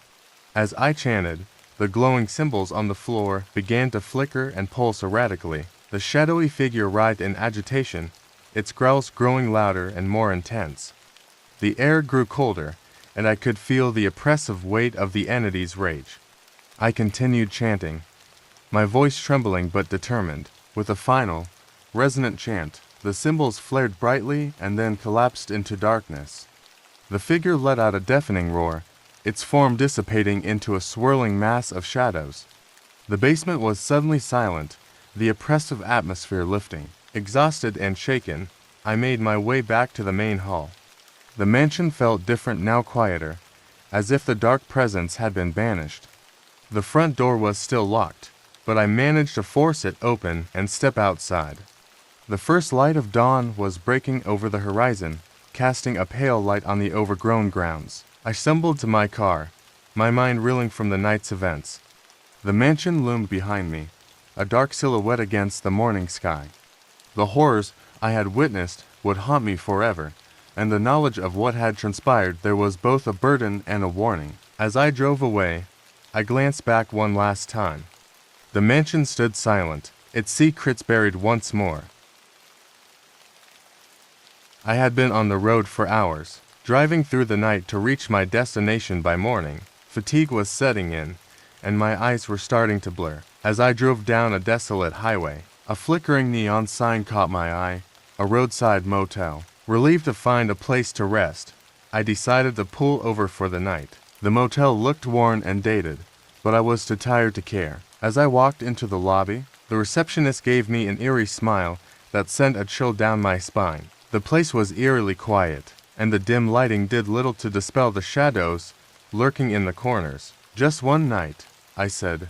As I chanted, the glowing symbols on the floor began to flicker and pulse erratically. The shadowy figure writhed in agitation, its growls growing louder and more intense. The air grew colder, and I could feel the oppressive weight of the entity's rage. I continued chanting, my voice trembling but determined. With a final, resonant chant, the cymbals flared brightly and then collapsed into darkness. The figure let out a deafening roar, its form dissipating into a swirling mass of shadows. The basement was suddenly silent, the oppressive atmosphere lifting. Exhausted and shaken, I made my way back to the main hall. The mansion felt different now, quieter, as if the dark presence had been banished. The front door was still locked, but I managed to force it open and step outside. The first light of dawn was breaking over the horizon, casting a pale light on the overgrown grounds. I stumbled to my car, my mind reeling from the night's events. The mansion loomed behind me, a dark silhouette against the morning sky. The horrors I had witnessed would haunt me forever, and the knowledge of what had transpired there was both a burden and a warning. As I drove away, I glanced back one last time. The mansion stood silent, its secrets buried once more. I had been on the road for hours, driving through the night to reach my destination by morning. Fatigue was setting in, and my eyes were starting to blur. As I drove down a desolate highway, a flickering neon sign caught my eye, a roadside motel. Relieved to find a place to rest, I decided to pull over for the night. The motel looked worn and dated, but I was too tired to care. As I walked into the lobby, the receptionist gave me an eerie smile that sent a chill down my spine. The place was eerily quiet, and the dim lighting did little to dispel the shadows lurking in the corners. Just one night, I said,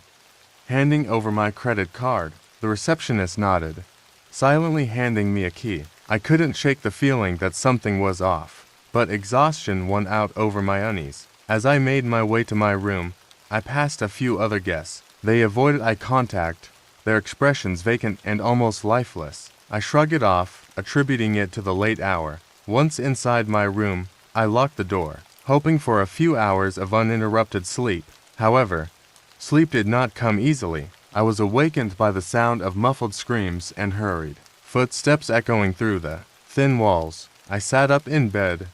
handing over my credit card. The receptionist nodded, silently handing me a key. I couldn't shake the feeling that something was off, but exhaustion won out over my unease. As I made my way to my room, I passed a few other guests. They avoided eye contact, their expressions vacant and almost lifeless. I shrugged it off, attributing it to the late hour. Once inside my room, I locked the door, hoping for a few hours of uninterrupted sleep. However, sleep did not come easily. I was awakened by the sound of muffled screams and hurried footsteps echoing through the thin walls. I sat up in bed,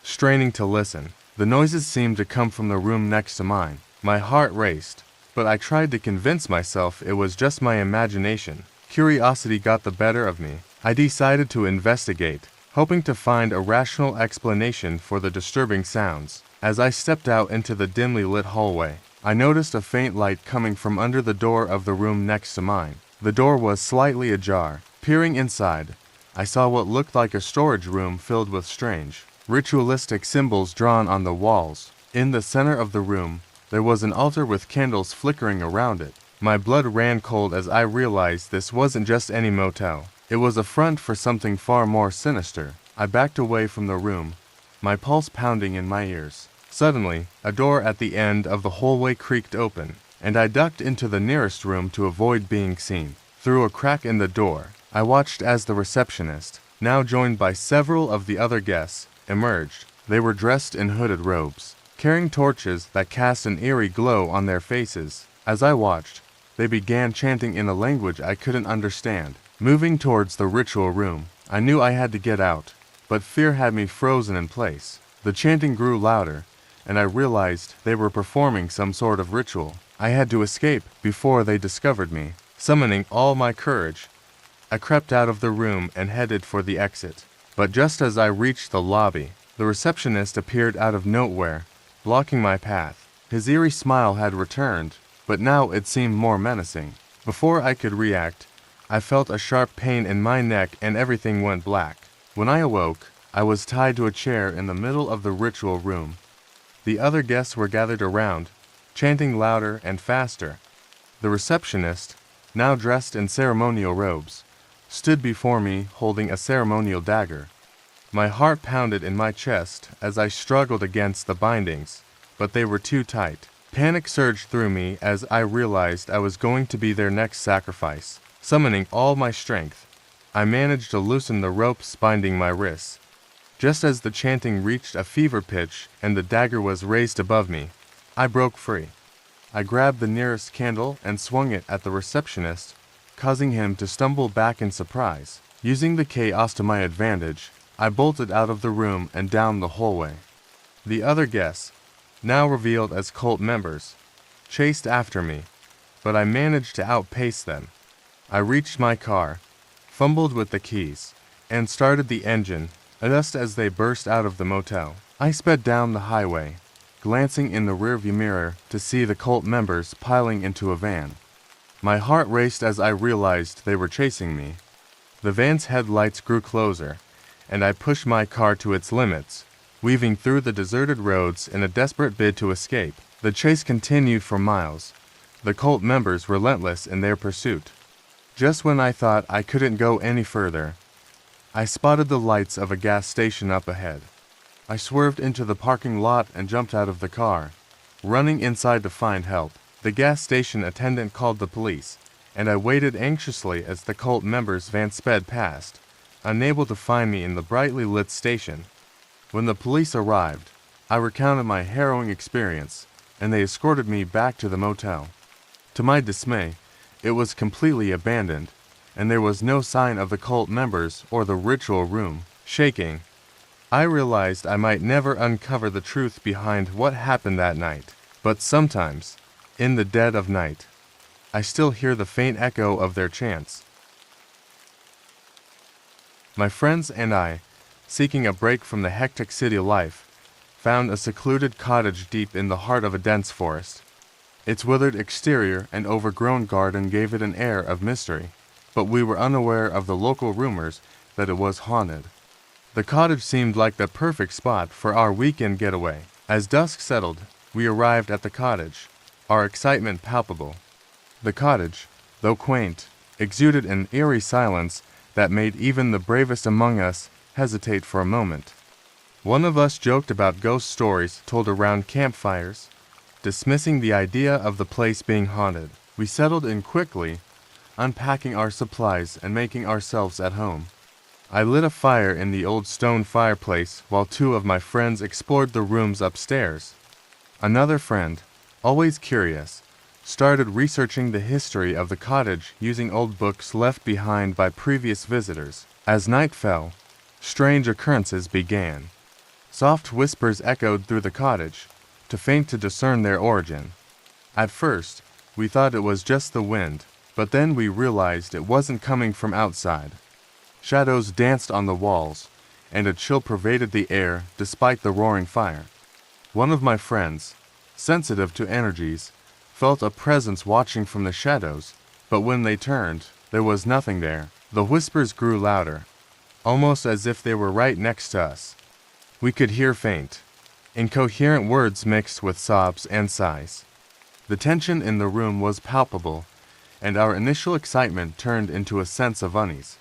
straining to listen. The noises seemed to come from the room next to mine. My heart raced, but I tried to convince myself it was just my imagination. Curiosity got the better of me. I decided to investigate, hoping to find a rational explanation for the disturbing sounds. As I stepped out into the dimly lit hallway, I noticed a faint light coming from under the door of the room next to mine. The door was slightly ajar. Peering inside, I saw what looked like a storage room filled with strange, ritualistic symbols drawn on the walls. In the center of the room, there was an altar with candles flickering around it. My blood ran cold as I realized this wasn't just any motel. It was a front for something far more sinister. I backed away from the room, my pulse pounding in my ears. Suddenly, a door at the end of the hallway creaked open, and I ducked into the nearest room to avoid being seen. Through a crack in the door, I watched as the receptionist, now joined by several of the other guests, emerged. They were dressed in hooded robes, carrying torches that cast an eerie glow on their faces. As I watched, they began chanting in a language I couldn't understand. Moving towards the ritual room, I knew I had to get out, but fear had me frozen in place. The chanting grew louder, and I realized they were performing some sort of ritual. I had to escape before they discovered me. Summoning all my courage, I crept out of the room and headed for the exit. But just as I reached the lobby, the receptionist appeared out of nowhere, blocking my path. His eerie smile had returned, but now it seemed more menacing. Before I could react, I felt a sharp pain in my neck and everything went black. When I awoke, I was tied to a chair in the middle of the ritual room. The other guests were gathered around, chanting louder and faster. The receptionist, now dressed in ceremonial robes, stood before me holding a ceremonial dagger. My heart pounded in my chest as I struggled against the bindings, but they were too tight. Panic surged through me as I realized I was going to be their next sacrifice. Summoning all my strength, I managed to loosen the ropes binding my wrists. Just as the chanting reached a fever pitch and the dagger was raised above me, I broke free. I grabbed the nearest candle and swung it at the receptionist, causing him to stumble back in surprise. Using the chaos to my advantage, I bolted out of the room and down the hallway. The other guests, now revealed as cult members, chased after me, but I managed to outpace them. I reached my car, fumbled with the keys, and started the engine just as they burst out of the motel. I sped down the highway, glancing in the rearview mirror to see the cult members piling into a van. My heart raced as I realized they were chasing me. The van's headlights grew closer, and I pushed my car to its limits, weaving through the deserted roads in a desperate bid to escape. The chase continued for miles, the cult members relentless in their pursuit. Just when I thought I couldn't go any further, I spotted the lights of a gas station up ahead. I swerved into the parking lot and jumped out of the car, running inside to find help. The gas station attendant called the police, and I waited anxiously as the cult members' van sped past, unable to find me in the brightly lit station. When the police arrived, I recounted my harrowing experience, and they escorted me back to the motel. To my dismay, it was completely abandoned, and there was no sign of the cult members or the ritual room. Shaking, I realized I might never uncover the truth behind what happened that night. But sometimes, in the dead of night, I still hear the faint echo of their chants. My friends and I, seeking a break from the hectic city life, found a secluded cottage deep in the heart of a dense forest. Its withered exterior and overgrown garden gave it an air of mystery, but we were unaware of the local rumors that it was haunted. The cottage seemed like the perfect spot for our weekend getaway. As dusk settled, we arrived at the cottage, our excitement palpable. The cottage, though quaint, exuded an eerie silence that made even the bravest among us hesitate for a moment. One of us joked about ghost stories told around campfires, dismissing the idea of the place being haunted. We settled in quickly, unpacking our supplies and making ourselves at home. I lit a fire in the old stone fireplace while two of my friends explored the rooms upstairs. Another friend, always curious, started researching the history of the cottage using old books left behind by previous visitors. As night fell, strange occurrences began. Soft whispers echoed through the cottage, too faint to discern their origin. At first, we thought it was just the wind, but then we realized it wasn't coming from outside. Shadows danced on the walls, and a chill pervaded the air despite the roaring fire. One of my friends, sensitive to energies, felt a presence watching from the shadows, but when they turned, there was nothing there. The whispers grew louder, almost as if they were right next to us. We could hear faint, incoherent words mixed with sobs and sighs. The tension in the room was palpable, and our initial excitement turned into a sense of unease.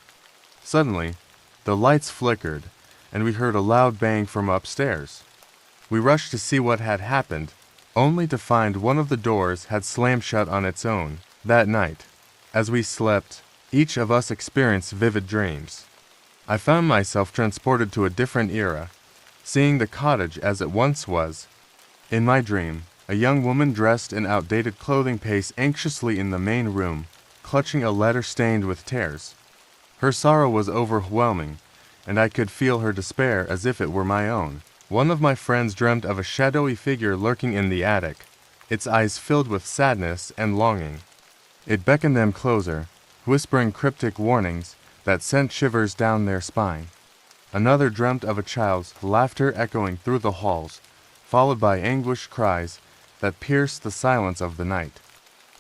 Suddenly, the lights flickered, and we heard a loud bang from upstairs. We rushed to see what had happened, only to find one of the doors had slammed shut on its own. That night, as we slept, each of us experienced vivid dreams. I found myself transported to a different era, seeing the cottage as it once was. In my dream, a young woman dressed in outdated clothing paced anxiously in the main room, clutching a letter stained with tears. Her sorrow was overwhelming, and I could feel her despair as if it were my own. One of my friends dreamt of a shadowy figure lurking in the attic, its eyes filled with sadness and longing. It beckoned them closer, whispering cryptic warnings that sent shivers down their spine. Another dreamt of a child's laughter echoing through the halls, followed by anguished cries that pierced the silence of the night.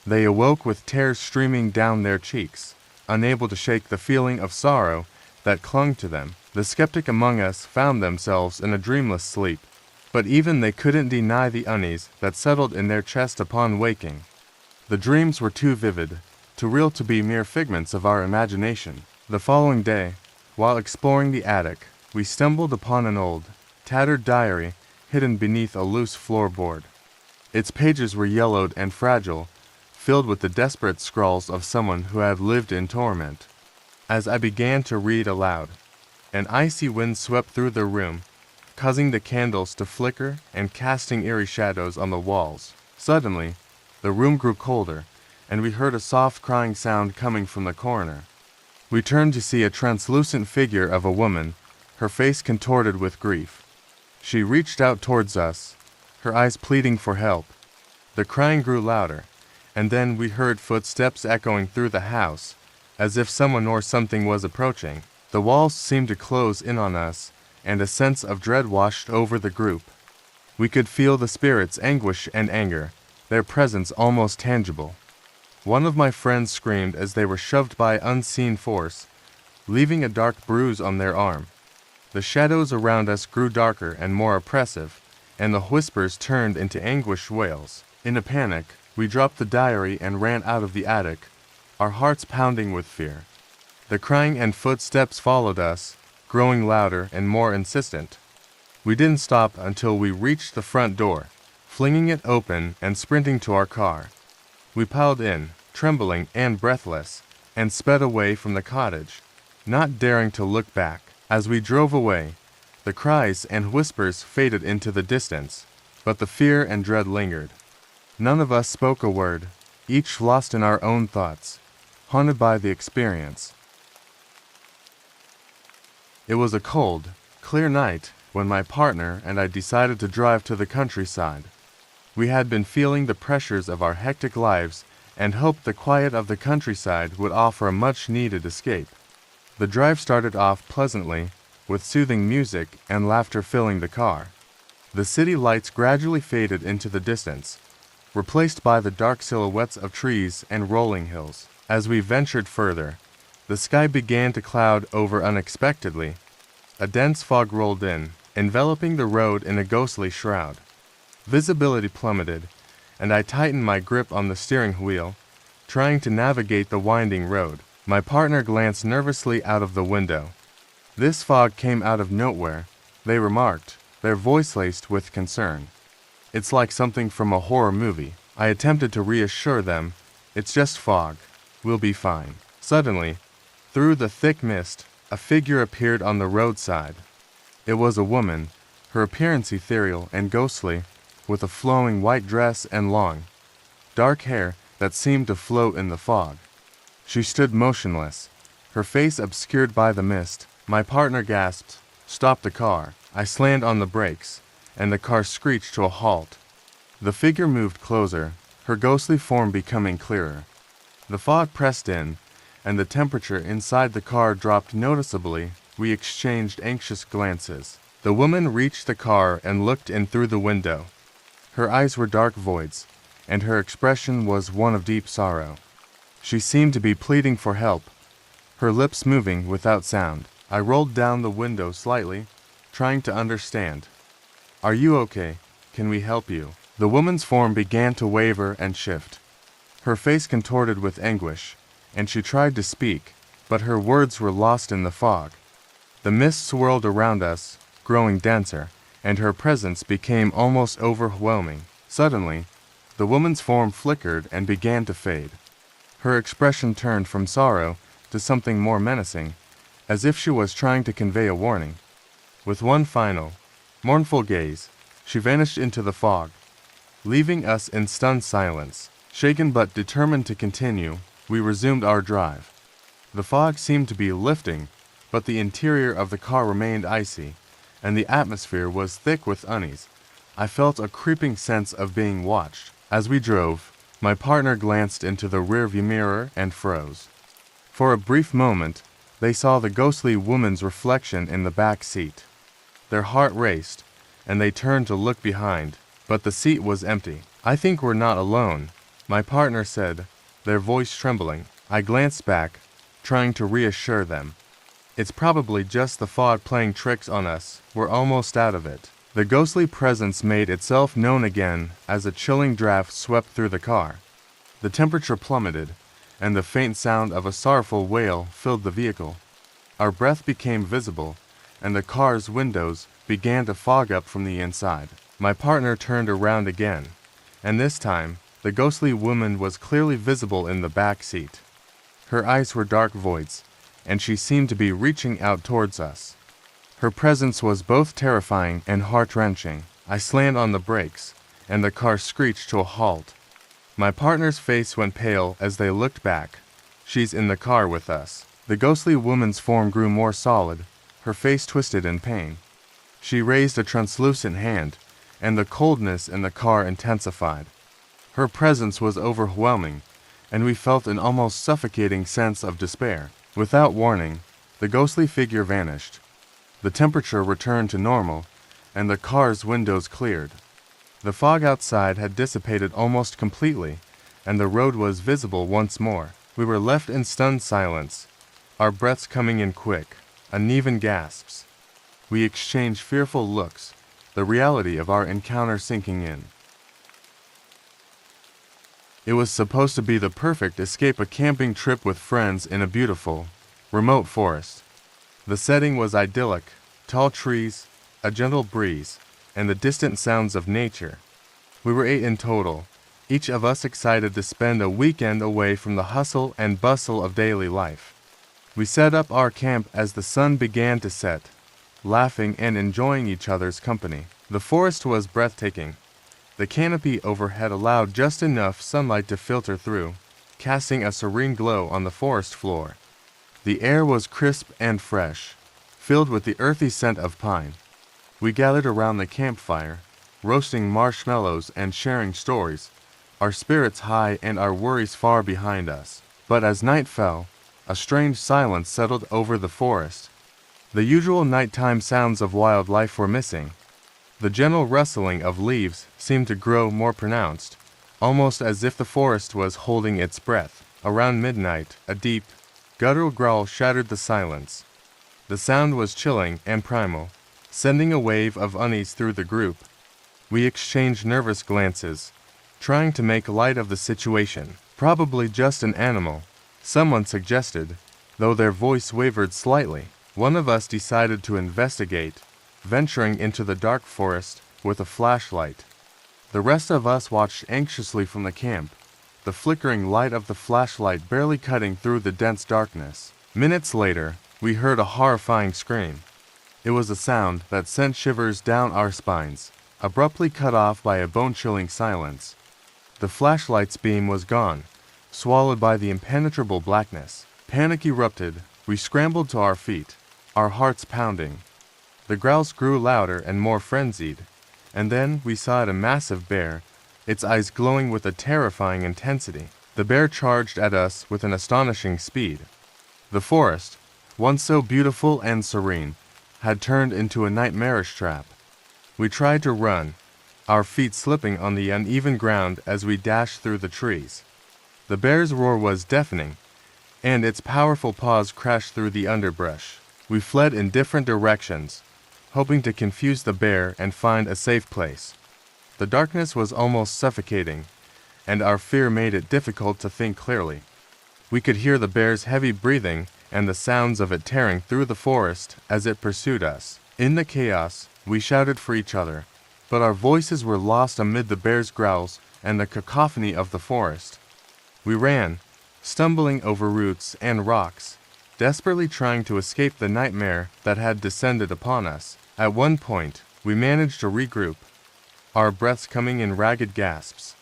They awoke with tears streaming down their cheeks, unable to shake the feeling of sorrow that clung to them. The skeptic among us found themselves in a dreamless sleep, but even they couldn't deny the unease that settled in their chest upon waking. The dreams were too vivid, too real to be mere figments of our imagination. The following day, while exploring the attic, we stumbled upon an old, tattered diary hidden beneath a loose floorboard. Its pages were yellowed and fragile, filled with the desperate scrawls of someone who had lived in torment. As I began to read aloud, an icy wind swept through the room, causing the candles to flicker and casting eerie shadows on the walls. Suddenly, the room grew colder, and we heard a soft crying sound coming from the corner. We turned to see a translucent figure of a woman, her face contorted with grief. She reached out towards us, her eyes pleading for help. The crying grew louder, and then we heard footsteps echoing through the house, as if someone or something was approaching. The walls seemed to close in on us, and a sense of dread washed over the group. We could feel the spirits' anguish and anger, their presence almost tangible. One of my friends screamed as they were shoved by unseen force, leaving a dark bruise on their arm. The shadows around us grew darker and more oppressive, and the whispers turned into anguished wails. In a panic, we dropped the diary and ran out of the attic, our hearts pounding with fear. The crying and footsteps followed us, growing louder and more insistent. We didn't stop until we reached the front door, flinging it open and sprinting to our car. We piled in, trembling and breathless, and sped away from the cottage, not daring to look back. As we drove away, the cries and whispers faded into the distance, but the fear and dread lingered. None of us spoke a word, each lost in our own thoughts, haunted by the experience. It was a cold, clear night when my partner and I decided to drive to the countryside. We had been feeling the pressures of our hectic lives and hoped the quiet of the countryside would offer a much-needed escape. The drive started off pleasantly, with soothing music and laughter filling the car. The city lights gradually faded into the distance, replaced by the dark silhouettes of trees and rolling hills. As we ventured further, the sky began to cloud over unexpectedly. A dense fog rolled in, enveloping the road in a ghostly shroud. Visibility plummeted, and I tightened my grip on the steering wheel, trying to navigate the winding road. My partner glanced nervously out of the window. "This fog came out of nowhere," they remarked, their voice laced with concern. "It's like something from a horror movie." I attempted to reassure them, "It's just fog. We'll be fine." Suddenly, through the thick mist, a figure appeared on the roadside. It was a woman, her appearance ethereal and ghostly, with a flowing white dress and long, dark hair that seemed to float in the fog. She stood motionless, her face obscured by the mist. My partner gasped, "Stop the car." I slammed on the brakes, and the car screeched to a halt. The figure moved closer, her ghostly form becoming clearer. The fog pressed in, and the temperature inside the car dropped noticeably. We exchanged anxious glances. The woman reached the car and looked in through the window. Her eyes were dark voids, and her expression was one of deep sorrow. She seemed to be pleading for help, her lips moving without sound. I rolled down the window slightly, trying to understand. "Are you okay? Can we help you?" The woman's form began to waver and shift. Her face contorted with anguish, and she tried to speak, but her words were lost in the fog. The mist swirled around us, growing denser, and her presence became almost overwhelming. Suddenly, the woman's form flickered and began to fade. Her expression turned from sorrow to something more menacing, as if she was trying to convey a warning. With one final, mournful gaze, she vanished into the fog, leaving us in stunned silence. Shaken but determined to continue, we resumed our drive. The fog seemed to be lifting, but the interior of the car remained icy, and the atmosphere was thick with unease. I felt a creeping sense of being watched. As we drove, my partner glanced into the rearview mirror and froze. For a brief moment, they saw the ghostly woman's reflection in the back seat. Their heart raced, and they turned to look behind, but the seat was empty. "I think we're not alone," my partner said, their voice trembling. I glanced back, trying to reassure them. "It's probably just the fog playing tricks on us. We're almost out of it." The ghostly presence made itself known again as a chilling draft swept through the car. The temperature plummeted, and the faint sound of a sorrowful wail filled the vehicle. Our breath became visible, and the car's windows began to fog up from the inside. My partner turned around again, and this time, the ghostly woman was clearly visible in the back seat. Her eyes were dark voids, and she seemed to be reaching out towards us. Her presence was both terrifying and heart-wrenching. I slammed on the brakes, and the car screeched to a halt. My partner's face went pale as they looked back. "She's in the car with us." The ghostly woman's form grew more solid, her face twisted in pain. She raised a translucent hand, and the coldness in the car intensified. Her presence was overwhelming, and we felt an almost suffocating sense of despair. Without warning, the ghostly figure vanished. The temperature returned to normal, and the car's windows cleared. The fog outside had dissipated almost completely, and the road was visible once more. We were left in stunned silence, our breaths coming in quick, uneven gasps. We exchanged fearful looks, the reality of our encounter sinking in. It was supposed to be the perfect escape, a camping trip with friends in a beautiful, remote forest. The setting was idyllic, tall trees, a gentle breeze, and the distant sounds of nature. We were 8 in total, each of us excited to spend a weekend away from the hustle and bustle of daily life. We set up our camp as the sun began to set, laughing and enjoying each other's company. The forest was breathtaking. The canopy overhead allowed just enough sunlight to filter through, casting a serene glow on the forest floor. The air was crisp and fresh, filled with the earthy scent of pine. We gathered around the campfire, roasting marshmallows and sharing stories, our spirits high and our worries far behind us. But as night fell, a strange silence settled over the forest. The usual nighttime sounds of wildlife were missing. The gentle rustling of leaves seemed to grow more pronounced, almost as if the forest was holding its breath. Around midnight, a deep, guttural growl shattered the silence. The sound was chilling and primal, sending a wave of unease through the group. We exchanged nervous glances, trying to make light of the situation. Probably just an animal, someone suggested, though their voice wavered slightly. One of us decided to investigate, venturing into the dark forest with a flashlight. The rest of us watched anxiously from the camp, the flickering light of the flashlight barely cutting through the dense darkness. Minutes later, we heard a horrifying scream. It was a sound that sent shivers down our spines, abruptly cut off by a bone-chilling silence. The flashlight's beam was gone, swallowed by the impenetrable blackness. Panic erupted. We scrambled to our feet, our hearts pounding. The growls grew louder and more frenzied, and then we saw a massive bear, its eyes glowing with a terrifying intensity. The bear charged at us with an astonishing speed. The forest, once so beautiful and serene, had turned into a nightmarish trap. We tried to run, our feet slipping on the uneven ground as we dashed through the trees. The bear's roar was deafening, and its powerful paws crashed through the underbrush. We fled in different directions, hoping to confuse the bear and find a safe place. The darkness was almost suffocating, and our fear made it difficult to think clearly. We could hear the bear's heavy breathing and the sounds of it tearing through the forest as it pursued us. In the chaos, we shouted for each other, but our voices were lost amid the bear's growls and the cacophony of the forest. We ran, stumbling over roots and rocks, desperately trying to escape the nightmare that had descended upon us. At one point, we managed to regroup, our breaths coming in ragged gasps.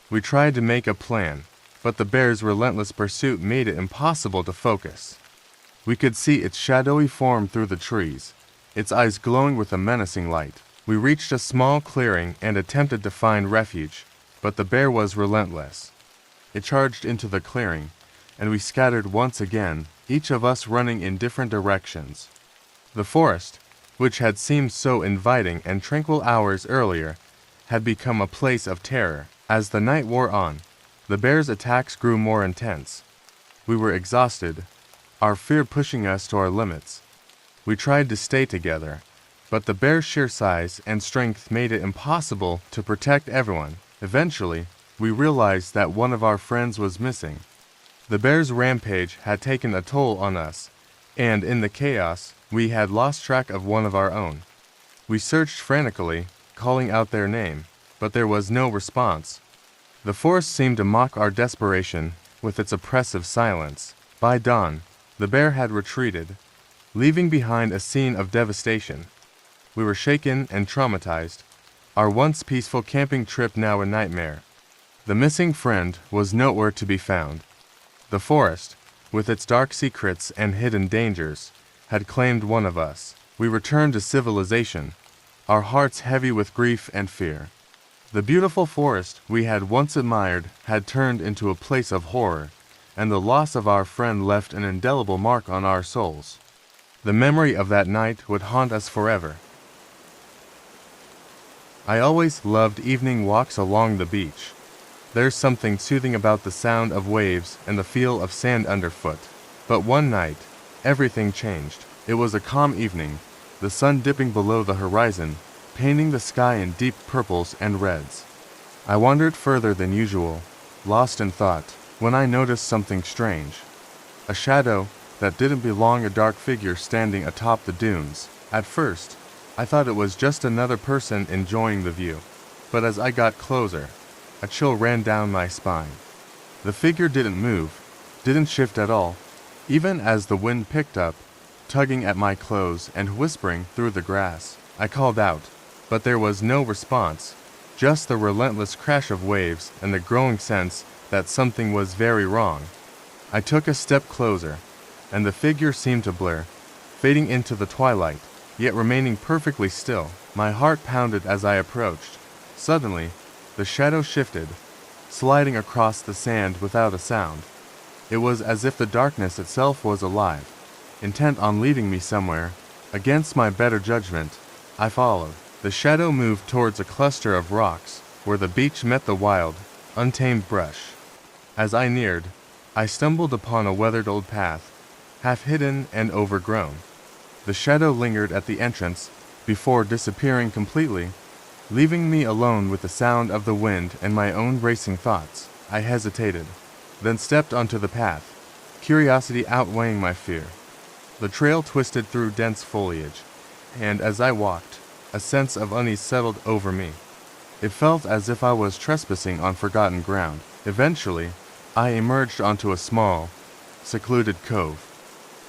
We tried to make a plan, but the bear's relentless pursuit made it impossible to focus. We could see its shadowy form through the trees, its eyes glowing with a menacing light. We reached a small clearing and attempted to find refuge, but the bear was relentless. It charged into the clearing, and we scattered once again, each of us running in different directions. The forest, which had seemed so inviting and tranquil hours earlier, had become a place of terror. As the night wore on, the bear's attacks grew more intense. We were exhausted, our fear pushing us to our limits. We tried to stay together, but the bear's sheer size and strength made it impossible to protect everyone. Eventually, we realized that one of our friends was missing. The bear's rampage had taken a toll on us, and in the chaos, we had lost track of one of our own. We searched frantically, calling out their name, but there was no response. The forest seemed to mock our desperation with its oppressive silence. By dawn, the bear had retreated, leaving behind a scene of devastation. We were shaken and traumatized, our once peaceful camping trip now a nightmare. The missing friend was nowhere to be found. The forest, with its dark secrets and hidden dangers, had claimed one of us. We returned to civilization, our hearts heavy with grief and fear. The beautiful forest we had once admired had turned into a place of horror, and the loss of our friend left an indelible mark on our souls. The memory of that night would haunt us forever. I always loved evening walks along the beach. There's something soothing about the sound of waves and the feel of sand underfoot. But one night, everything changed. It was a calm evening, the sun dipping below the horizon, painting the sky in deep purples and reds. I wandered further than usual, lost in thought, when I noticed something strange. A shadow that didn't belong, a dark figure standing atop the dunes. At first, I thought it was just another person enjoying the view. But as I got closer, a chill ran down my spine. The figure didn't move, didn't shift at all, even as the wind picked up, tugging at my clothes and whispering through the grass. I called out, but there was no response, just the relentless crash of waves and the growing sense that something was very wrong. I took a step closer, and the figure seemed to blur, fading into the twilight, yet remaining perfectly still. My heart pounded as I approached. Suddenly, the shadow shifted, sliding across the sand without a sound. It was as if the darkness itself was alive, intent on leading me somewhere. Against my better judgment, I followed. The shadow moved towards a cluster of rocks, where the beach met the wild, untamed brush. As I neared, I stumbled upon a weathered old path, half hidden and overgrown. The shadow lingered at the entrance, before disappearing completely, leaving me alone with the sound of the wind and my own racing thoughts. I hesitated, then stepped onto the path, curiosity outweighing my fear. The trail twisted through dense foliage, and as I walked, a sense of unease settled over me. It felt as if I was trespassing on forgotten ground. Eventually, I emerged onto a small, secluded cove.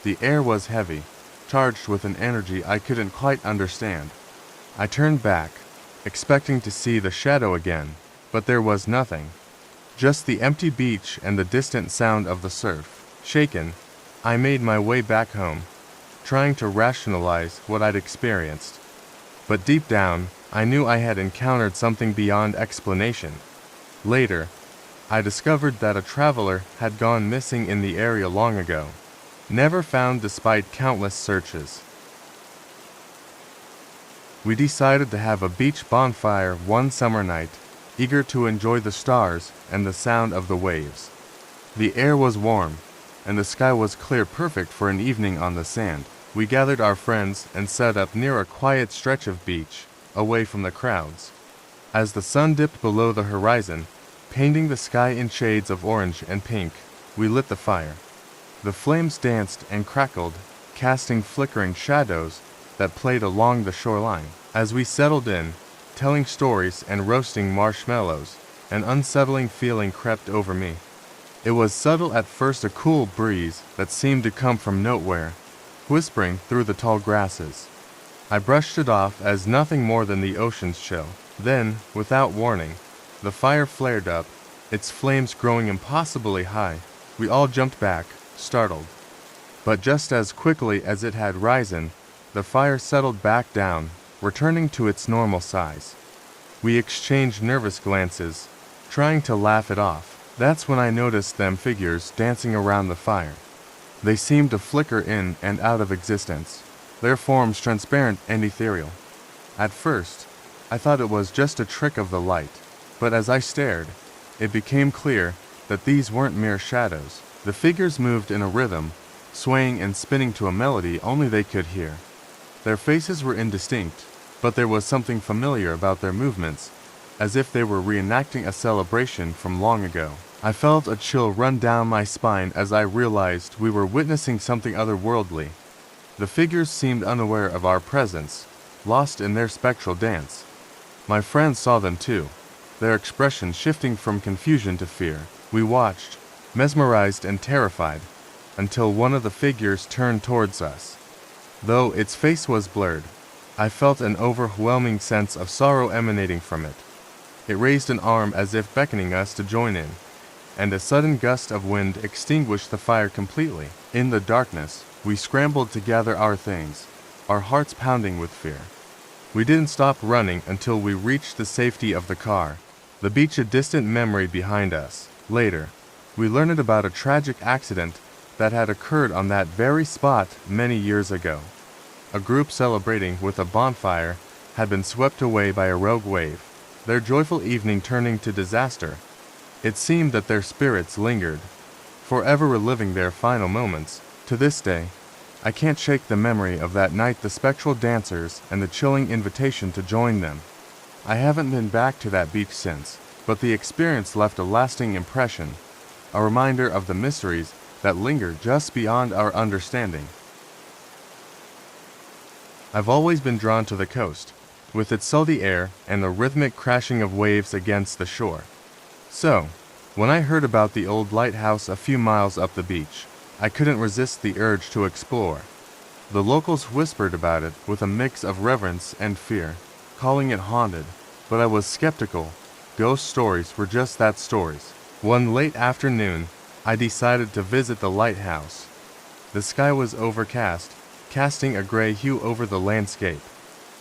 The air was heavy, charged with an energy I couldn't quite understand. I turned back, expecting to see the shadow again, but there was nothing. Just the empty beach and the distant sound of the surf. Shaken, I made my way back home, trying to rationalize what I'd experienced. But deep down, I knew I had encountered something beyond explanation. Later, I discovered that a traveler had gone missing in the area long ago, never found despite countless searches. We decided to have a beach bonfire one summer night, eager to enjoy the stars and the sound of the waves. The air was warm, and the sky was clear, perfect for an evening on the sand. We gathered our friends and set up near a quiet stretch of beach, away from the crowds. As the sun dipped below the horizon, painting the sky in shades of orange and pink, we lit the fire. The flames danced and crackled, casting flickering shadows that played along the shoreline. As we settled in, telling stories and roasting marshmallows, an unsettling feeling crept over me. It was subtle at first, a cool breeze that seemed to come from nowhere, whispering through the tall grasses. I brushed it off as nothing more than the ocean's chill. Then, without warning, the fire flared up, its flames growing impossibly high. We all jumped back, startled. But just as quickly as it had risen, the fire settled back down, returning to its normal size. We exchanged nervous glances, trying to laugh it off. That's when I noticed them figures dancing around the fire. They seemed to flicker in and out of existence, their forms transparent and ethereal. At first, I thought it was just a trick of the light, but as I stared, it became clear that these weren't mere shadows. The figures moved in a rhythm, swaying and spinning to a melody only they could hear. Their faces were indistinct, but there was something familiar about their movements, as if they were reenacting a celebration from long ago. I felt a chill run down my spine as I realized we were witnessing something otherworldly. The figures seemed unaware of our presence, lost in their spectral dance. My friends saw them too, their expression shifting from confusion to fear. We watched, mesmerized and terrified, until one of the figures turned towards us. Though its face was blurred, I felt an overwhelming sense of sorrow emanating from it. It raised an arm as if beckoning us to join in, and a sudden gust of wind extinguished the fire completely. In the darkness, we scrambled to gather our things, our hearts pounding with fear. We didn't stop running until we reached the safety of the car, the beach a distant memory behind us. Later, we learned about a tragic accident that had occurred on that very spot many years ago. A group celebrating with a bonfire had been swept away by a rogue wave, their joyful evening turning to disaster. It seemed that their spirits lingered, forever reliving their final moments. To this day, I can't shake the memory of that night, the spectral dancers, and the chilling invitation to join them. I haven't been back to that beach since, but the experience left a lasting impression, a reminder of the mysteries that linger just beyond our understanding. I've always been drawn to the coast, with its salty air and the rhythmic crashing of waves against the shore. So, when I heard about the old lighthouse a few miles up the beach, I couldn't resist the urge to explore. The locals whispered about it with a mix of reverence and fear, calling it haunted, but I was skeptical. Ghost stories were just that, stories. One late afternoon, I decided to visit the lighthouse. The sky was overcast, casting a gray hue over the landscape.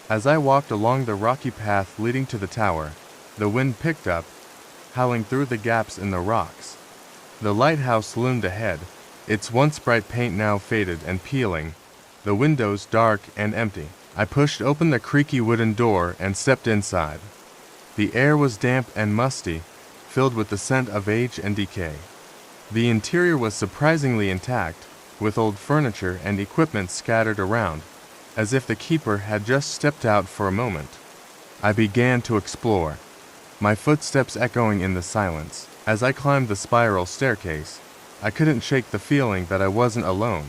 As I walked along the rocky path leading to the tower, the wind picked up, howling through the gaps in the rocks. The lighthouse loomed ahead, its once bright paint now faded and peeling, the windows dark and empty. I pushed open the creaky wooden door and stepped inside. The air was damp and musty, filled with the scent of age and decay. The interior was surprisingly intact, with old furniture and equipment scattered around, as if the keeper had just stepped out for a moment. I began to explore, my footsteps echoing in the silence. As I climbed the spiral staircase, I couldn't shake the feeling that I wasn't alone.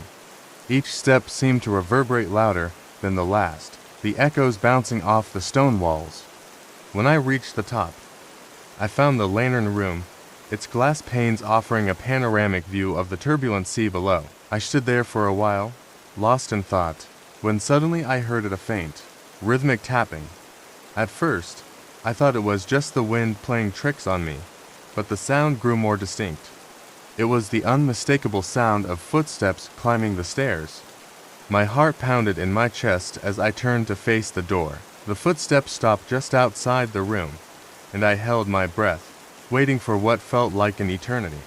Each step seemed to reverberate louder than the last, the echoes bouncing off the stone walls. When I reached the top, I found the lantern room, its glass panes offering a panoramic view of the turbulent sea below. I stood there for a while, lost in thought, when suddenly I heard a faint, rhythmic tapping. At first, I thought it was just the wind playing tricks on me, but the sound grew more distinct. It was the unmistakable sound of footsteps climbing the stairs. My heart pounded in my chest as I turned to face the door. The footsteps stopped just outside the room, and I held my breath, waiting for what felt like an eternity.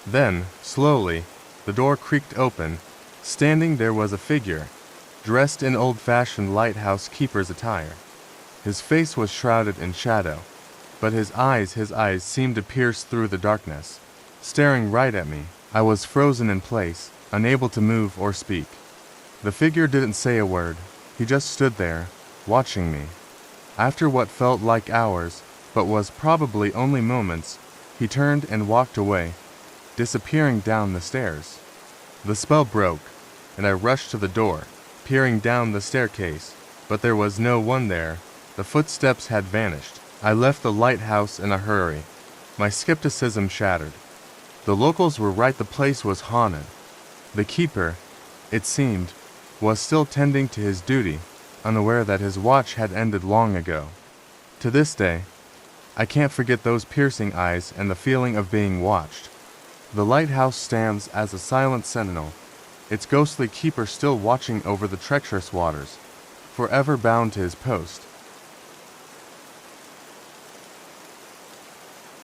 Then, slowly, the door creaked open. Standing there was a figure, dressed in old-fashioned lighthouse keeper's attire. His face was shrouded in shadow, but his eyes seemed to pierce through the darkness, staring right at me. I was frozen in place, unable to move or speak. The figure didn't say a word. He just stood there, watching me. After what felt like hours, but was probably only moments, he turned and walked away, disappearing down the stairs. The spell broke, and I rushed to the door, peering down the staircase, but there was no one there. The footsteps had vanished. I left the lighthouse in a hurry, my skepticism shattered. The locals were right, the place was haunted. The keeper, it seemed, was still tending to his duty, unaware that his watch had ended long ago. To this day, I can't forget those piercing eyes and the feeling of being watched. The lighthouse stands as a silent sentinel, its ghostly keeper still watching over the treacherous waters, forever bound to his post.